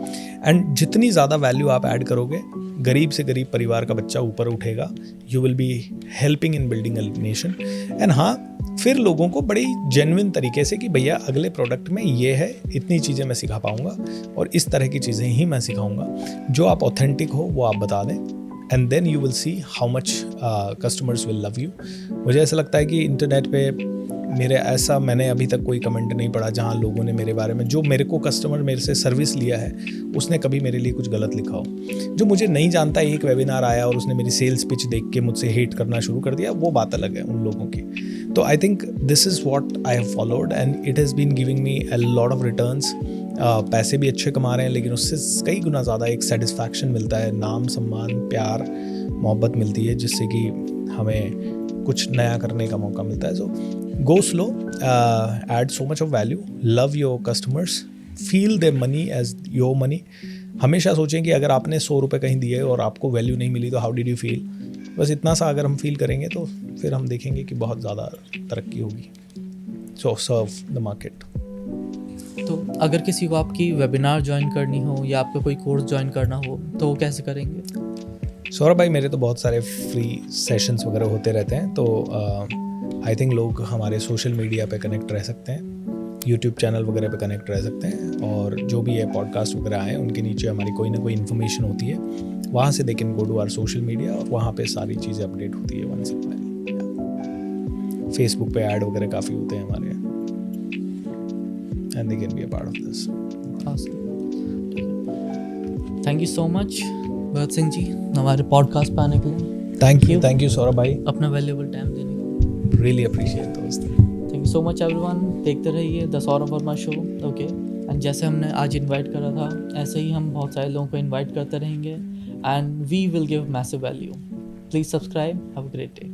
And जितनी ज़्यादा वैल्यू आप ऐड करोगे, गरीब से गरीब परिवार का बच्चा ऊपर उठेगा। You will be helping in building a nation. And हाँ, फिर लोगों को बड़ी जेन्युइन तरीके से कि भैया अगले प्रोडक्ट में ये है, इतनी चीज़ें मैं सिखा पाऊँगा और इस तरह की चीज़ें ही मैं सिखाऊंगा। जो आप ऑथेंटिक हो वो आप बता दें, and then you will see how much customers will love you. मुझे ऐसा लगता है कि इंटरनेट पे मैंने अभी तक कोई कमेंट नहीं पढ़ा जहाँ लोगों ने मेरे बारे में, जो मेरे को कस्टमर मेरे से सर्विस लिया है, उसने कभी मेरे लिए कुछ गलत लिखा हो। जो मुझे नहीं जानता, एक वेबिनार आया और उसने मेरी सेल्स पिच देख के मुझसे हेट करना शुरू कर दिया, वो बात अलग है उन लोगों की। तो I think this is what I have followed and it has been giving me a lot of returns. पैसे भी अच्छे कमा रहे हैं, लेकिन उससे कई गुना ज़्यादा एक सेटिस्फैक्शन मिलता है, नाम सम्मान प्यार मोहब्बत मिलती है, जिससे कि हमें कुछ नया करने का मौका मिलता है. So go slow, add so much of value, love your customers, feel their money as your money. हमेशा सोचें कि अगर आपने 100 रुपये कहीं दिए और आपको वैल्यू नहीं मिली तो हाउ डिड यू फील. बस इतना सा अगर हम फील करेंगे तो फिर हम देखेंगे कि बहुत ज़्यादा तरक्की होगी. सो सर्व द मार्केट. तो अगर किसी को आपकी वेबिनार ज्वाइन करनी हो या आपका कोई कोर्स ज्वाइन करना हो तो वो कैसे करेंगे? सौरभ भाई, मेरे तो बहुत सारे फ्री सेशंस वगैरह होते रहते हैं, तो आई थिंक लोग हमारे सोशल मीडिया पे कनेक्ट रह सकते हैं, यूट्यूब चैनल वगैरह पे कनेक्ट रह सकते हैं, और जो भी है पॉडकास्ट वगैरह आए उनके नीचे हमारी कोई ना कोई इन्फॉर्मेशन होती है, वहाँ से they can go to our social media और वहाँ पे सारी चीज़ें अपडेट होती है वन से वन. फेसबुक पे ऐड वगैरह काफ़ी होते हैं हमारे, and they can be a part of this. Thank you so much Bharat Singh ji हमारे पॉडकास्ट पे आने के लिए. थैंक यू सौरभ भाई, अपना वैल्यूएबल टाइम देने के लिए. रियली अप्रिशिएट दोस्त. Thank you so much everyone. देखते रहिए the Saurabh Verma show. Okay, and जैसे हमने आज इनवाइट करा था ऐसे ही हम बहुत सारे लोगों को इनवाइट करते रहेंगे, and we will give massive value. Please subscribe. Have a great day.